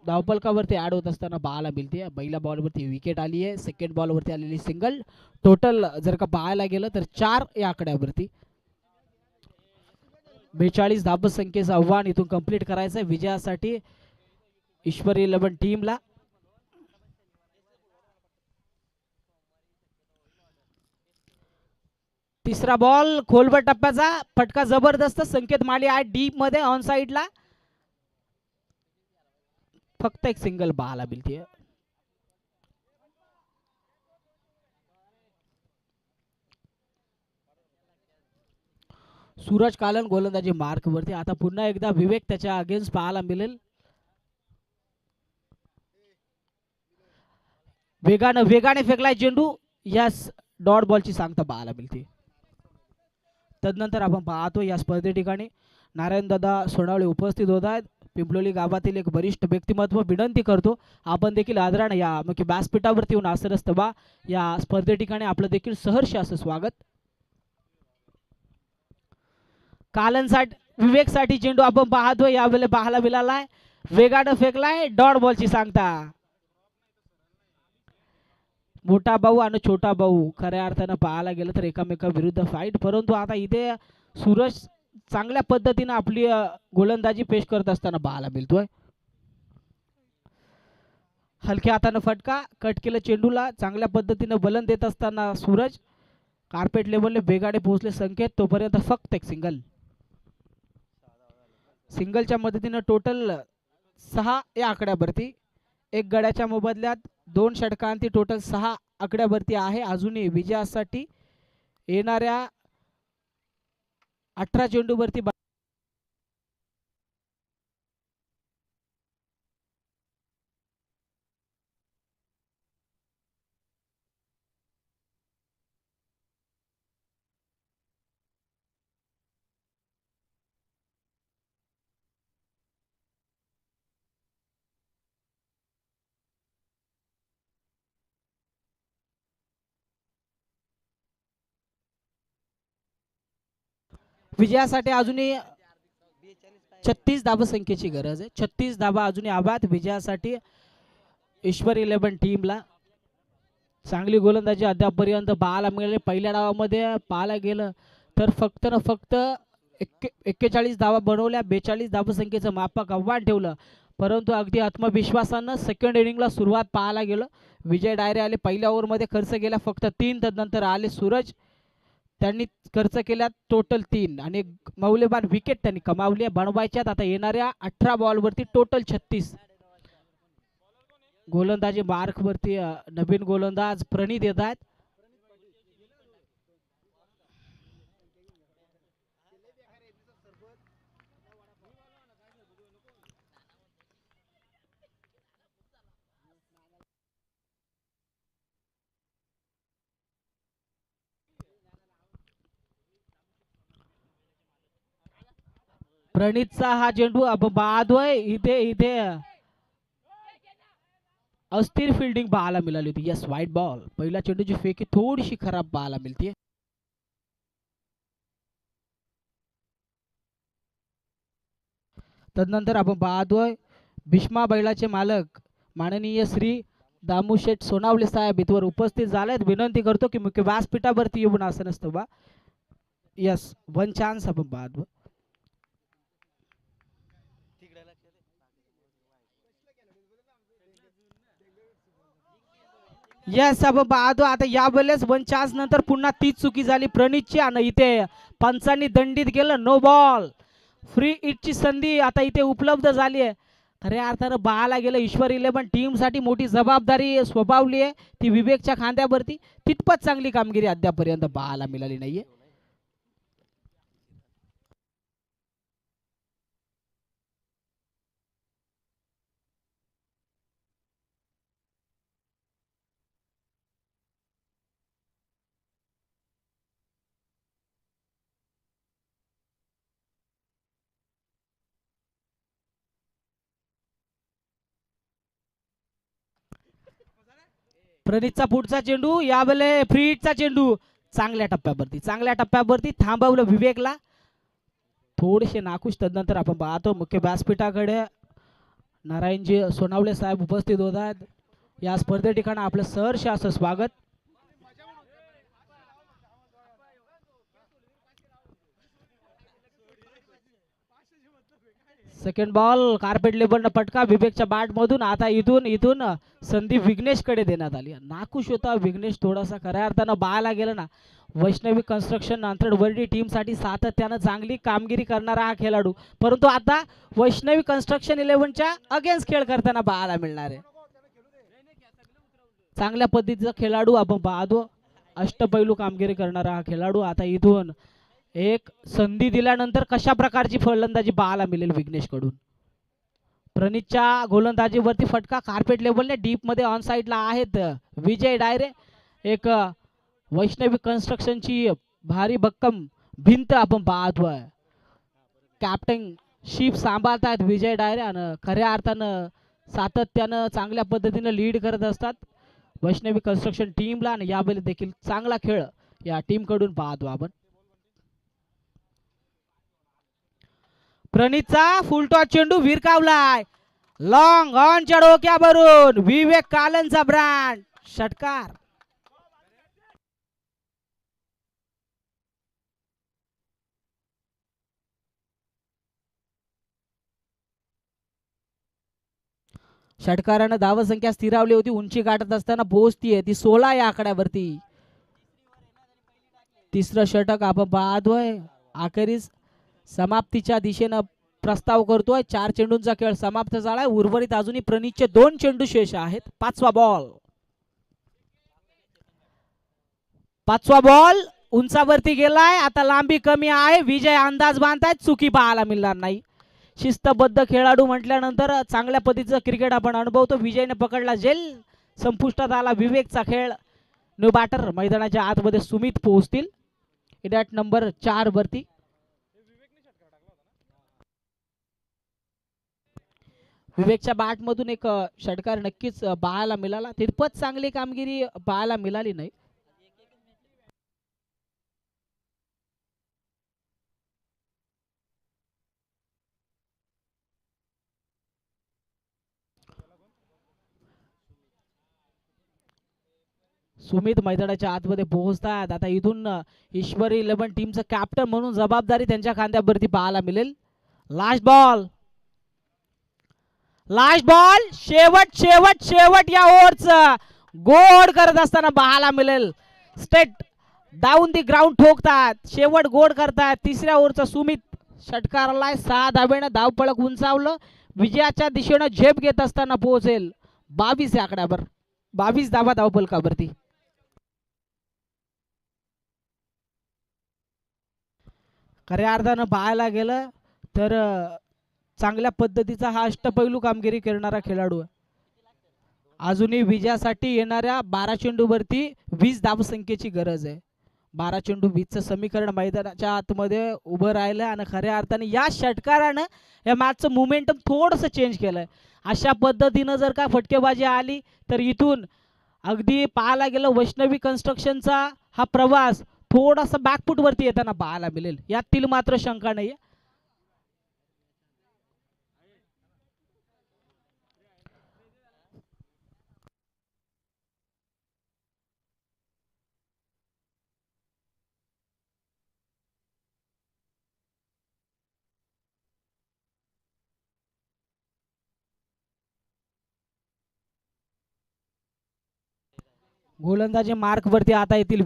Speaker 1: धावपलकावरती ऍड होत असताना पाहायला मिळते. पहिल्या बॉलवरती विकेट आली आहे. सेकंड बॉलवरती आलेली सिंगल. टोटल जर का पाहायला गेलं तर 4 या आकड्यावरती. 42 धावसंख्येचं आव्हान इथून कंप्लीट करायचं विजयासाठी ईश्वर 11 टीमला. तिसरा बॉल खोलवर टप्प्याचा फटका जबरदस्त संकेत माली आहे डीप मध्ये ऑन साइडला. फक्त एक सिंगल पाहायला मिळते. सूरज कालन गोलंदाजी मार्क वरती. आता पुन्हा एकदा विवेक त्याच्या अगेन्स्ट पाहायला मिळेल. वेगाने फेकलाय चेंडू. यस डॉट बॉलची सांगता पाहायला मिळते. तदनंतर आपण पाहतो या स्पर्धे ठिकाणी नारायणदादा सोनावळे उपस्थित होत आहेत. पिंपलोली गावातील एक वरिष्ठ व्यक्तिमत्व. विनंती करतो आपण देखील आदराने या मग व्यासपीठावरती येऊन आसन बा. या स्पर्धे ठिकाणी आपलं देखील सहर्ष असं स्वागत. कालनसाठी विवेकसाठी चेंडू आपण पाहतो यावेळेला पाहायला मिळालाय. वेगाने फेकलाय डॉट बॉलची सांगता. मोठा भाऊ आणि छोटा भाऊ खऱ्या अर्थानं पाहायला गेलं तर एकामेका विरुद्ध फाईट. परंतु आता इथे सूरज चांगल्या पद्धतीने आपली गोलंदाजी पेश करत असताना पाहायला मिळतोय. हलक्या हाताने फटका कट केलं चेंडूला. चांगल्या पद्धतीने बलन देत असताना सूरज कार्पेट लेवलने वेगाने पोहोचले संकेत. तोपर्यंत फक्त एक सिंगल. सिंगलच्या मदतीने टोटल 6 या आकड्यावरती. एक गड्याच्या मोबदल्यात 2 षटकांती टोटल 6 आकड्यावरती आहे. अजूनही विजयासाठी येणाऱ्या 18 चेंडूवरती विजयासाठी अजूनही 36 धावसंख्येची गरज आहे. 36 धावा अजूनही हव्यात विजयासाठी ईश्वर 11 टीमला. चांगली गोलंदाजी अद्यापपर्यंत पाहायला मिळाली. पहिल्या डावामध्ये पाहायला गेलं तर फक्त 41 धावा बनवल्या. 42 धावसंख्येचं माफक आव्हान ठेवलं. परंतु अगदी आत्मविश्वासानं सेकंड इनिंगला सुरुवात पाहायला गेलं. विजय डायरे आले. पहिल्या ओव्हरमध्ये खर्च केला फक्त 3. तदनंतर आले सूरज. त्यांनी खर्च केला टोटल 3 आणि मौल्यवान विकेट त्यांनी कमावली. बनवायच्यात आता येणाऱ्या 18 बॉलवरती टोटल 36. गोलंदाजी मार्क वरती नवीन गोलंदाज प्रणित येत आहेत. प्रणितचा हा चेंडू पाहतोय इथे अस्थिर फिल्डिंग पाहायला मिळाली होती. यस वाईट बॉल. पहिला चेंडूची फेकी थोडीशी खराब पाहायला मिळते. तदनंतर आपण पाहतोय भीष्मा बैलाचे मालक माननीय श्री दामूशेठ सोनावले साहेब इथवर उपस्थित झालेत. विनंती करतो की मुख्य व्यासपीठावरती येऊन आसन असतं बा. यस 1 चान्स आपण पाहतो. यस आपण पाहतो आता यावेळेस 1 चान्स नंतर पुन्हा तीच चुकी झाली प्रणितची आणि इथे पंचांनी दंडित केलं. No ball. फ्री हिटची संधी आता इथे उपलब्ध झाली आहे. खऱ्या अर्थानं पाहायला गेलं ईश्वर 11 टीम साठी मोठी जबाबदारी सोपवली आहे ती विवेकच्या खांद्यावरती. तितपत चांगली कामगिरी अद्यापर्यंत पाहायला मिळाली नाहीये. प्रणितचा पुढचा चेंडू यावेळे फ्री हिटचा चेंडू चांगल्या टप्प्यावरती थांबवलं विवेकला. थोडेसे नाखुश. तदनंतर आपण पाहतो मुख्य व्यासपीठाकडे नारायणजी सोनावळे साहेब उपस्थित होतात. या स्पर्धे ठिकाणी आपलं सहर्ष असं स्वागत. सेकंड बॉल कार्पेट लेबल फटका विवेकच्या बॅट मधून. आता इथून संदीप विघ्नेश कडे देण्यात आली. नाखुश होता विघ्नेश थोडासा. खऱ्या अर्थानं बाळाला गेलं ना. वैष्णवी कन्स्ट्रक्शन आंतरवर्डी टीम साठी सातत्यानं चांगली कामगिरी करणारा हा खेळाडू, परंतु आता वैष्णवी कन्स्ट्रक्शन 11च्या अगेन्स्ट खेळ करताना बाळाला मिळणार आहे. चांगल्या पद्धतीचा खेळाडू आपण पाहतो. अष्टपैलू कामगिरी करणारा हा खेळाडू. आता इथून एक संधी दिल्यानंतर कशा प्रकारची फलंदाजी पाहायला मिळेल विघ्नेश कडून. प्रणितच्या गोलंदाजीवरती फटका कार्पेट लेवलने डीप मध्ये ऑन साइडला आहेत विजय डायरे. एक वैष्णवी कन्स्ट्रक्शनची भारी भक्कम भिंत आपण पाहतोय. कॅप्टन शिप सांभाळतात विजय डायरे आणि खऱ्या अर्थानं सातत्यानं चांगल्या पद्धतीने लीड करत असतात वैष्णवी कन्स्ट्रक्शन टीमला. आणि यावेळी देखील चांगला खेळ या टीम कडून पाहतो आपण. प्रणितचा फुलटॉस चेंडू विरकावलाय लॉंग ऑनच्या डोक्यावरून. विवेक कालनचा ब्रँड षटकार. षटकारानं धावसंख्या स्थिरावली होती. उंची गाठत असताना पोहोचतीये ती 16 या आकड्यावरती. तिसरं षटक आपण पाहतोय. अखेरीस समाप्तीच्या दिशेनं प्रस्ताव करतोय. 4 चेंडूंचा खेळ समाप्त झालाय. उर्वरित अजूनही प्रणितचे 2 चेंडू शेष आहेत. पाचवा बॉल उंचावरती गेलाय. आता लांबी कमी आहे. विजय अंदाज बांधतायत. चुकी पाहायला मिळणार नाही. शिस्तबद्ध खेळाडू म्हटल्यानंतर चांगल्या पद्धतीचं क्रिकेट आपण अनुभवतो. विजयने पकडला झेल. संपुष्टात आला विवेकचा खेळ. न्यू बॅटर मैदानाच्या आतमध्ये सुमित पोहोचतील इडॅट नंबर 4 वरती. विवेकच्या बॅट मधून एक षटकार नक्कीच पाहायला मिळाला. तिरपत चांगली कामगिरी पाहायला मिळाली नाही. सुमित मैदानाच्या आतमध्ये पोहोचतात. आता इथून ईश्वरी 11 टीमचं कॅप्टन म्हणून जबाबदारी त्यांच्या खांद्यावरती पाहायला मिळेल. लास्ट बॉल शेवट या ओव्हरचं गोड करत असताना पाहायला मिळेल. स्टेट डाऊन दी ग्राउंड ठोकतात. शेवट गोड करतात. तिसऱ्या ओव्हरचा सुमित षटकाराला 6 धावेनं धावफलक उंचावलं. विजयाच्या दिशेनं झेप घेत असताना पोहोचेल 22 या आकड्यावर. 22 धावा धावफलकावरती. खऱ्या अर्थानं पाहायला गेलं तर चांगल्या पद्धतीचा हा अष्टपैलू कामगिरी करणारा खेळाडू. अजूनही विजयासाठी येणाऱ्या 12 चेंडूवरती 20 धावसंख्येची गरज आहे. 12 चेंडू 20चं समीकरण मैदानाच्या आतमध्ये उभं राहिलं आणि खऱ्या अर्थाने या षटकारानं या मॅचचं मोमेंटम थोडंसं चेंज केलंय. अशा पद्धतीनं जर का फटकेबाजी आली तर इथून अगदी पाहायला गेलं वैष्णवी कन्स्ट्रक्शनचा हा प्रवास थोडासा बॅकफुट वरती येताना पाहायला मिळेल. यातील मात्र शंका नाही. गोलंदाजी मार्क वरती आता येतील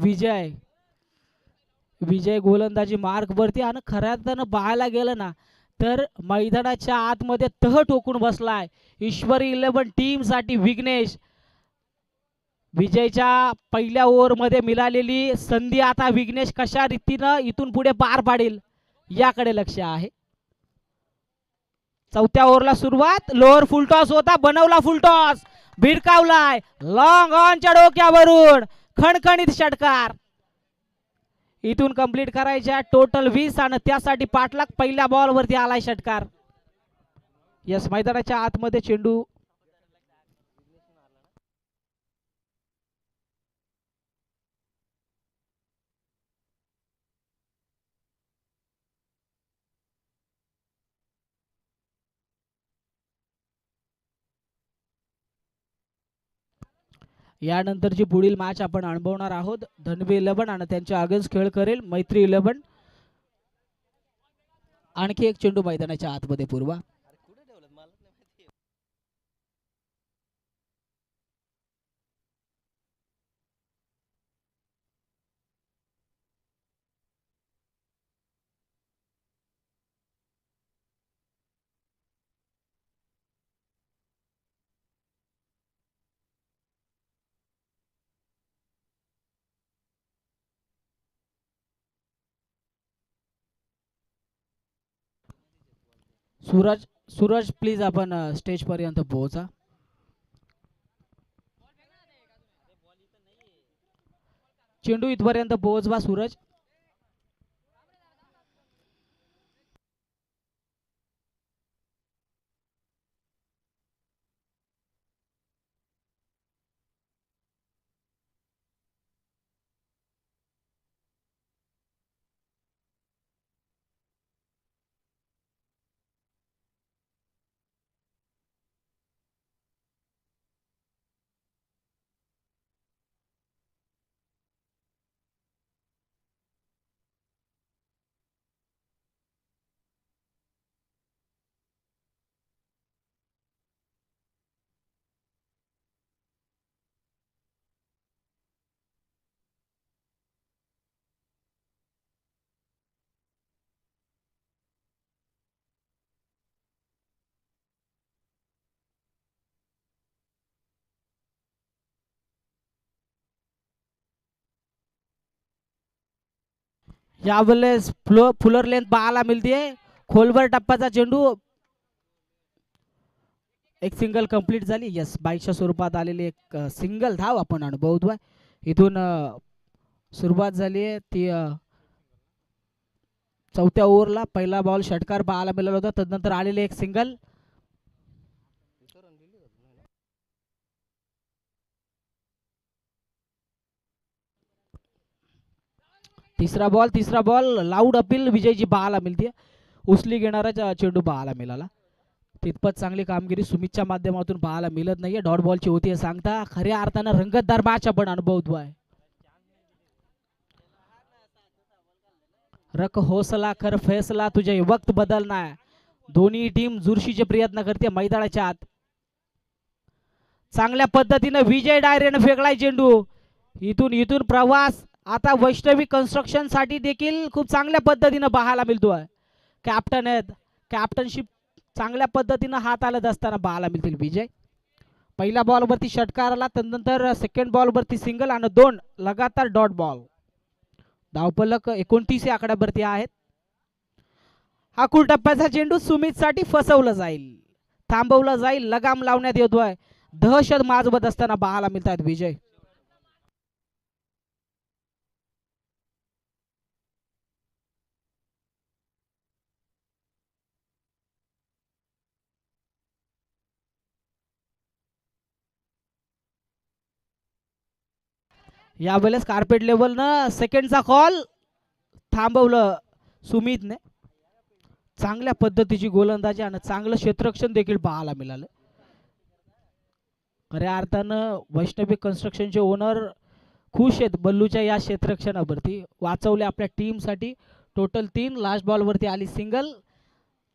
Speaker 1: विजय गोलंदाजी मार्क वरती. आणि खऱ्या अर्थानं पाहायला गेलं ना तर मैदानाच्या आतमध्ये तह ठोकून बसलाय ईश्वरी 11 टीम साठी विघ्नेश. विजयच्या पहिल्या ओव्हर मध्ये मिळालेली संधी आता विघ्नेश कशा रीतीनं इथून पुढे पार पाडेल याकडे लक्ष आहे. चौथ्या ओव्हरला सुरुवात. लोअर फुलटॉस होता. बनवला फुलटॉस. भिरकावलाय लॉंग ऑनच्या डोक्यावरून. खणखणीत षटकार. इथून कंप्लीट करायच्या टोटल 20 आणि त्यासाठी पाठलाग पहिल्या बॉल वरती आलाय षटकार. यस मैदानाच्या आतमध्ये चेंडू यानंतरची पुढील मॅच आपण अनुभवणार आहोत. धनवी 11 आणि त्यांच्या अगेन्स्ट खेळ करेल मैत्री 11. आणखी एक चेंडू मैदानाच्या आतमध्ये पूर्वा. सूरज सूरज प्लीज आपण स्टेज पर्यंत पोहोचा. चेंडू इथपर्यंत पोहोचवा सूरज. यावेळेस फुलर लेंथ पाहायला मिळते. खोलवर टप्प्याचा चेंडू. एक सिंगल कंप्लीट झाली. यस, बाईकच्या स्वरूपात आलेली एक सिंगल धाव आपण अनुभवतोय. इथून सुरुवात झाली आहे ती चौथ्या ओव्हरला पहिला बॉल षटकार पाहायला मिळाला होता. तदनंतर आलेले एक सिंगल. तिसरा बॉल लाऊड अपील विजयची पाहायला मिळते. उचली घेणारा चेंडू पाहायला मिळाला. तितपत चांगली कामगिरी सुमितच्या माध्यमातून पाहायला मिळत नाहीये. डॉट बॉलची होती सांगता खऱ्या अर्थानं रंगतदार मॅच आपण अनुभवतोय. रख हौसला कर फैसला तुझे वक्त बदलना है. दोन्ही टीम जुरशीचे प्रयत्न करते मैदानाच्या आत. चांगल्या पद्धतीने विजय डायरेने फेकलाय चेंडू. इथून प्रवास आता वैष्णवी कन्स्ट्रक्शन साठी देखील खूप चांगल्या पद्धतीने पाहायला मिळतोय. कॅप्टन आहेत. कॅप्टनशिप चांगल्या पद्धतीने हाताळत असताना पाहायला मिळतील विजय. पहिल्या बॉलवरती षटकार आला. त्यानंतर सेकंड बॉलवरती सिंगल आणि 2 लगातार डॉट बॉल. धावफलक 29 या आकड्यावरती आहेत. हा कुल टप्प्याचा चेंडू सुमित साठी फसवलं जाईल, थांबवलं जाईल, लगाम लावण्यात येतोय. दहशत माजवत असताना पाहायला मिळतात विजय. यावेळेस कार्पेट लेवल न सेकंडचा कॉल थांबवलं सुमितने. चांगल्या पद्धतीची गोलंदाजी आणि चांगलं क्षेत्ररक्षण देखील पाहायला मिळालं. खऱ्या अर्थानं वैष्णवी कन्स्ट्रक्शनचे ओनर खुश आहेत बल्लूच्या या क्षेत्ररक्षणावरती. वाचवले आपल्या टीम साठी. टोटल 3. लास्ट बॉल वरती आली सिंगल.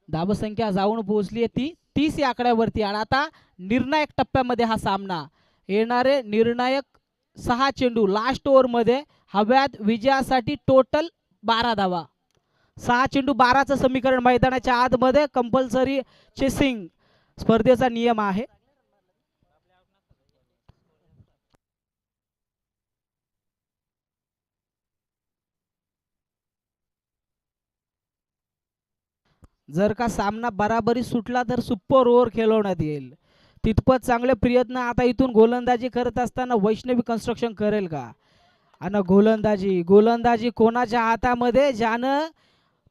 Speaker 1: धावसंख्या जाऊन पोहोचली आहे ती 30 या आकड्यावरती. आणि आता निर्णायक टप्प्यामध्ये हा सामना. येणारे निर्णायक 6 चेंडू लास्ट ओव्हर मध्ये हव्यात विजयासाठी. टोटल 12 धावा. 6 चेंडू 12चं समीकरण मैदानाच्या आतमध्ये कंपल्सरी चेसिंग स्पर्धेचा नियम आहे. जर का सामना बराबरी सुटला तर सुपर ओव्हर खेळवण्यात येईल. तितपत चांगले प्रयत्न आता इथून गोलंदाजी करत असताना वैष्णवी कन्स्ट्रक्शन करेल का. आणि गोलंदाजी कोणाच्या हातामध्ये, ज्यानं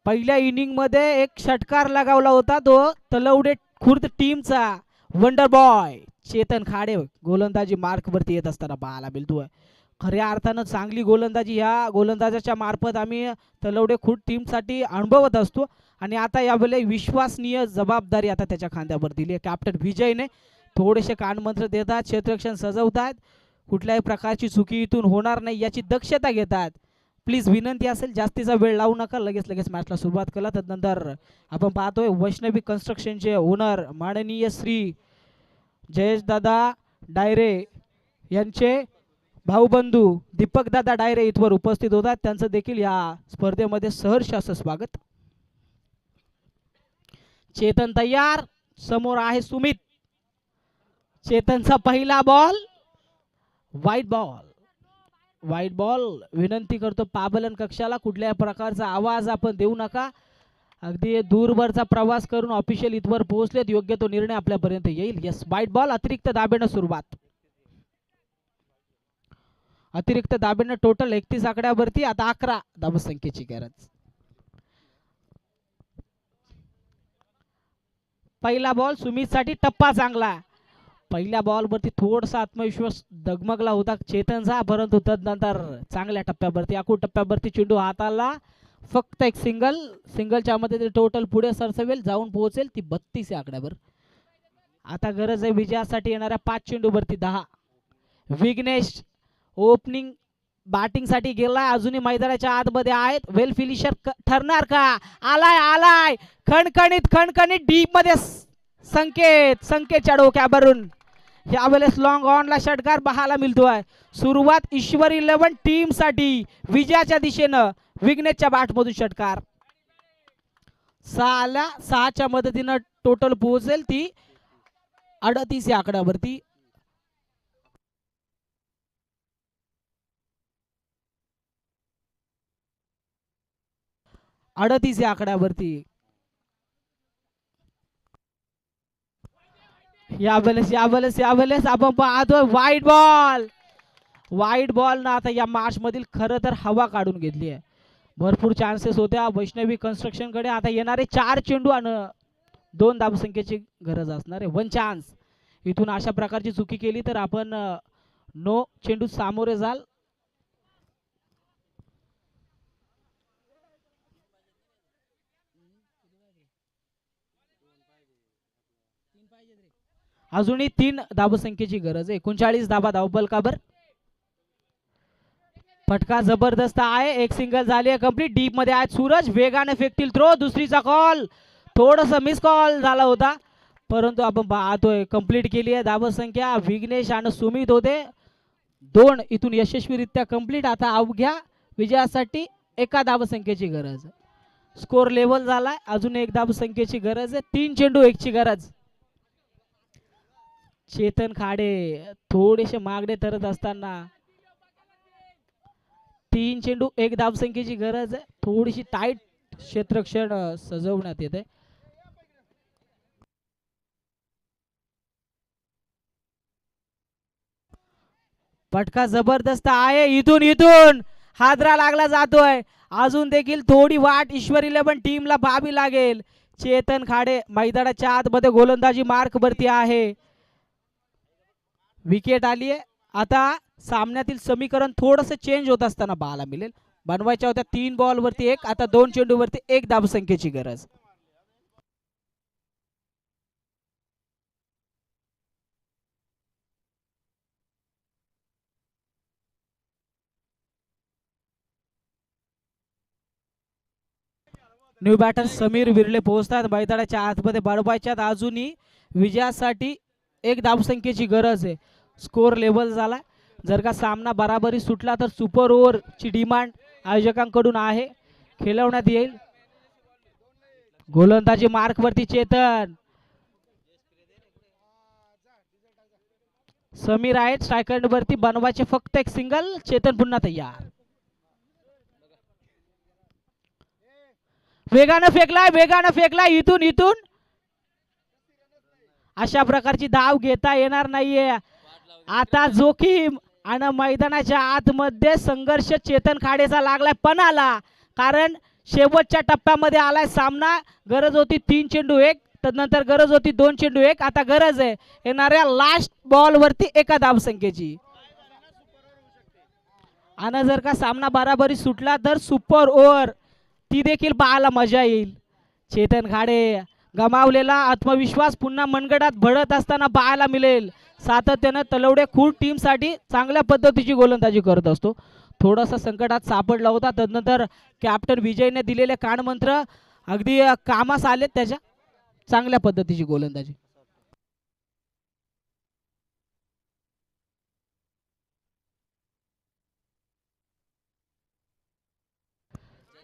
Speaker 1: पहिल्या इनिंग मध्ये एक षटकार लगावला होता तो तलवडे खुर्द टीमचा वंडर बॉय चेतन खाडे गोलंदाजी मार्क वरती येत असताना पाहायला मिळतोय. खऱ्या अर्थानं चांगली गोलंदाजी या गोलंदाजाच्या मार्फत आम्ही तलवडे खुर्द टीम साठी अनुभवत असतो. आणि आता यावेळी विश्वसनीय जबाबदारी आता त्याच्या खांद्यावर दिली आहे कॅप्टन विजयने. थोडेसे कानमंत्र देतात, क्षेत्ररक्षण सजवतात. कुठल्याही प्रकारची चुकी इथून होणार नाही याची दक्षता घेतात. प्लीज विनंती असेल जास्तीचा वेळ लावू नका, लगेच मॅचला सुरुवात करा. त्यानंतर आपण पाहतोय वैष्णवी कन्स्ट्रक्शनचे ओनर माननीय श्री जयेशदादा डायरे यांचे भाऊबंधू दीपकदादा डायरे इथवर उपस्थित होतात. त्यांचं देखील या स्पर्धेमध्ये सहर्ष असं स्वागत. चेतन तयार, समोर आहे सुमित. चेतनचा पहिला बॉल वाईट बॉल. विनंती करतो पाबलन कक्षाला कुठल्याही प्रकारचा आवाज आपण देऊ नका. अगदी दूरवरचा प्रवास करून ऑफिशियल इथवर पोहोचलेत, योग्य तो निर्णय आपल्यापर्यंत येईल. यस, वाईट बॉल. अतिरिक्त दाबेनं सुरुवात. अतिरिक्त दाबेनं टोटल 31 आकड्यावरती आता 11 धावसंख्येची गरज. पहिला बॉल सुमितसाठी टप्पा चांगला. पहिल्या बॉलवरती थोडासा आत्मविश्वास डगमगला होता चेतनचा, परंतु तदनंतर चांगल्या टप्प्यावरती आखूड टप्प्यावरती चेंडू हाताला. फक्त एक सिंगलच्या मध्ये ते टोटल पुढे सरसवेल, जाऊन पोहोचेल ती 32 आकड्यावर. आता गरज आहे विजयासाठी येणाऱ्या 5 चेंडूवरती 10. विघ्नेश ओपनिंग बॅटिंग साठी गेलाय, अजूनही मैदानाच्या आतमध्ये आहेत. वेल फिनिशर ठरणार का? आलाय खणखणीत डीप मध्ये संकेतच्या डोक्यावरून यावेळेस लॉंग ऑनला षटकार पाहायला मिळतोय. सुरुवात ईश्वर 11 टीम साठी विजयाच्या दिशेनं. विघ्नेशच्या बॅटमधून षटकार. 6च्या मदतीनं टोटल पोहोचेल ती 38 या आकड्यावरती. यावेळेस आपण पाहतोय वाईट बॉल ना आता या मॅच मधील खरं तर हवा काढून घेतली आहे. भरपूर चान्सेस होत्या वैष्णवी कन्स्ट्रक्शन कडे. आता येणारे 4 चेंडू आणि 2 धावसंख्येची गरज असणार आहे. 1 चान्स. इथून अशा प्रकारची चुकी केली तर आपण 9 चेंडू सामोरे जाल. अजूनही 3 धावसंख्येची गरज आहे. 39 धाबा धावफलकावर. फटका जबरदस्त आहे. एक सिंगल झाली आहे कंप्लीट. डीप मध्ये आहेत सूरज, वेगाने फेकतील थ्रो. दुसरीचा कॉल थोडस मिस कॉल झाला होता, परंतु आपण पाहतोय कंप्लीट केली आहे धावसंख्या. विघ्नेश आणि सुमित होते 2 इथून यशस्वीरित्या कंप्लीट. आता अवघ्या विजयासाठी 1 धावसंख्येची गरज. स्कोर लेवल झालाय. अजून 1 धावसंख्येची गरज आहे. 3 चेंडू 1 ची गरज. चेतन खाडे थोडेसे मागणे तरत असताना 3 चेंडू 1 धावसंख्येची गरज आहे. थोडीशी टाईट क्षेत्ररक्षण सजवण्यात येते. फटका जबरदस्त आहे. इथून हादरा लागला जातोय. अजून देखील थोडी वाट ईश्वर 11 टीमला पाहावी लागेल. चेतन खाडे मैदानाच्या आतमध्ये गोलंदाजी मार्क वरती आहे. विकेट आली आहे. आता सामन्यातील समीकरण थोडंसं चेंज होत असताना पाहायला मिळेल. बनवायच्या होत्या 3 बॉल वरती 1, आता 2 चेंडू वरती 1 धावसंख्येची गरज. न्यू बॅटर समीर विर्ले पोहोचतात मैदानाच्या आतमध्ये. बनवायच्या अजूनही विजयासाठी 1 धावसंख्येची गरज आहे. स्कोर लेवल झाला. जर का सामना बराबरी सुटला तर सुपर ओव्हर ची डिमांड आयोजकांकडून आहे, खेळवण्यात येईल. गोलंदाजी मार्क वरती चेतन. समीर आहेत स्ट्रायकर वरती. बनवायचे फक्त 1 सिंगल. चेतन पुन्हा तयार. वेगानं फेकलाय इथून अशा प्रकारची धाव घेता येणार नाहीये. आता जोखीम आणि मैदानाच्या आतमध्ये संघर्ष चेतन खाडेचा लागलाय पणाला, कारण शेवटच्या टप्प्यामध्ये आलाय सामना. गरज होती 3 चेंडू 1, तदनंतर गरज होती 2 चेंडू 1. आता गरज आहे येणाऱ्या लास्ट बॉल वरती 1 धावसंख्येची. आणि जर का सामना बराबरी सुटला तर सुपर ओव्हर ती देखील पाहायला मजा येईल. चेतन खाडे गमावलेला आत्मविश्वास पुन्हा मनगटात भरत असताना पाहायला मिळेल. सातत्यानं तलवडे खूप टीमसाठी चांगल्या पद्धतीची गोलंदाजी करत असतो. थोडासा संकटात सापडला होता, तदनंतर कॅप्टन विजयने दिलेले कानमंत्र अगदी कामास आले त्याच्या. चांगल्या पद्धतीची गोलंदाजी.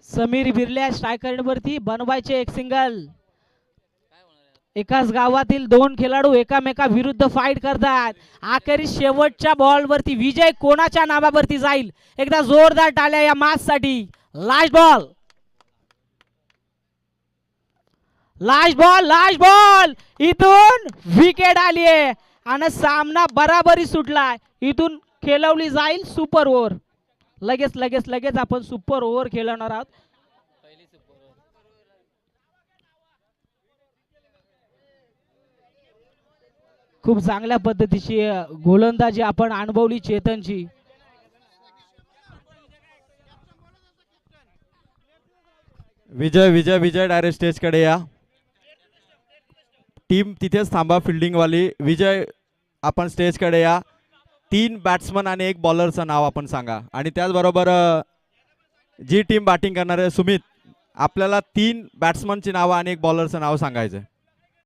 Speaker 1: समीर बिर्ल्या स्ट्रायकरवरती बनवायचे एक सिंगल. एकाच गावातील दोन खेळाडू एकामेका विरुद्ध फाईट करतात. आखरी शेवटच्या बॉलवरती विजय कोणाच्या नावावरती जाईल? एकदा जोरदार टाळ्या या मॅच साठी. Last ball, last ball, last ball. इथून विकेट आली आहे आणि सामना बराबरी सुटलाय. इथून खेळवली जाईल सुपर ओव्हर. लगेच लगेच लगेच आपण सुपर ओव्हर खेळवणार आहोत. खूप चांगल्या पद्धतीची गोलंदाजी आपण अनुभवली चेतनची.
Speaker 2: विजय विजय विजय डायरेक्ट स्टेज कडे या. टीम तिथेच थांबा फिल्डिंग वाली. विजय आपण स्टेज कडे या. 3 बॅट्समन आणि 1 बॉलरचं नाव आपण सांगा. आणि त्याचबरोबर जी टीम बॅटिंग करणार आहे सुमित, आपल्याला 3 बॅट्समनची नावं आणि 1 बॉलरचं नाव सांगायचं.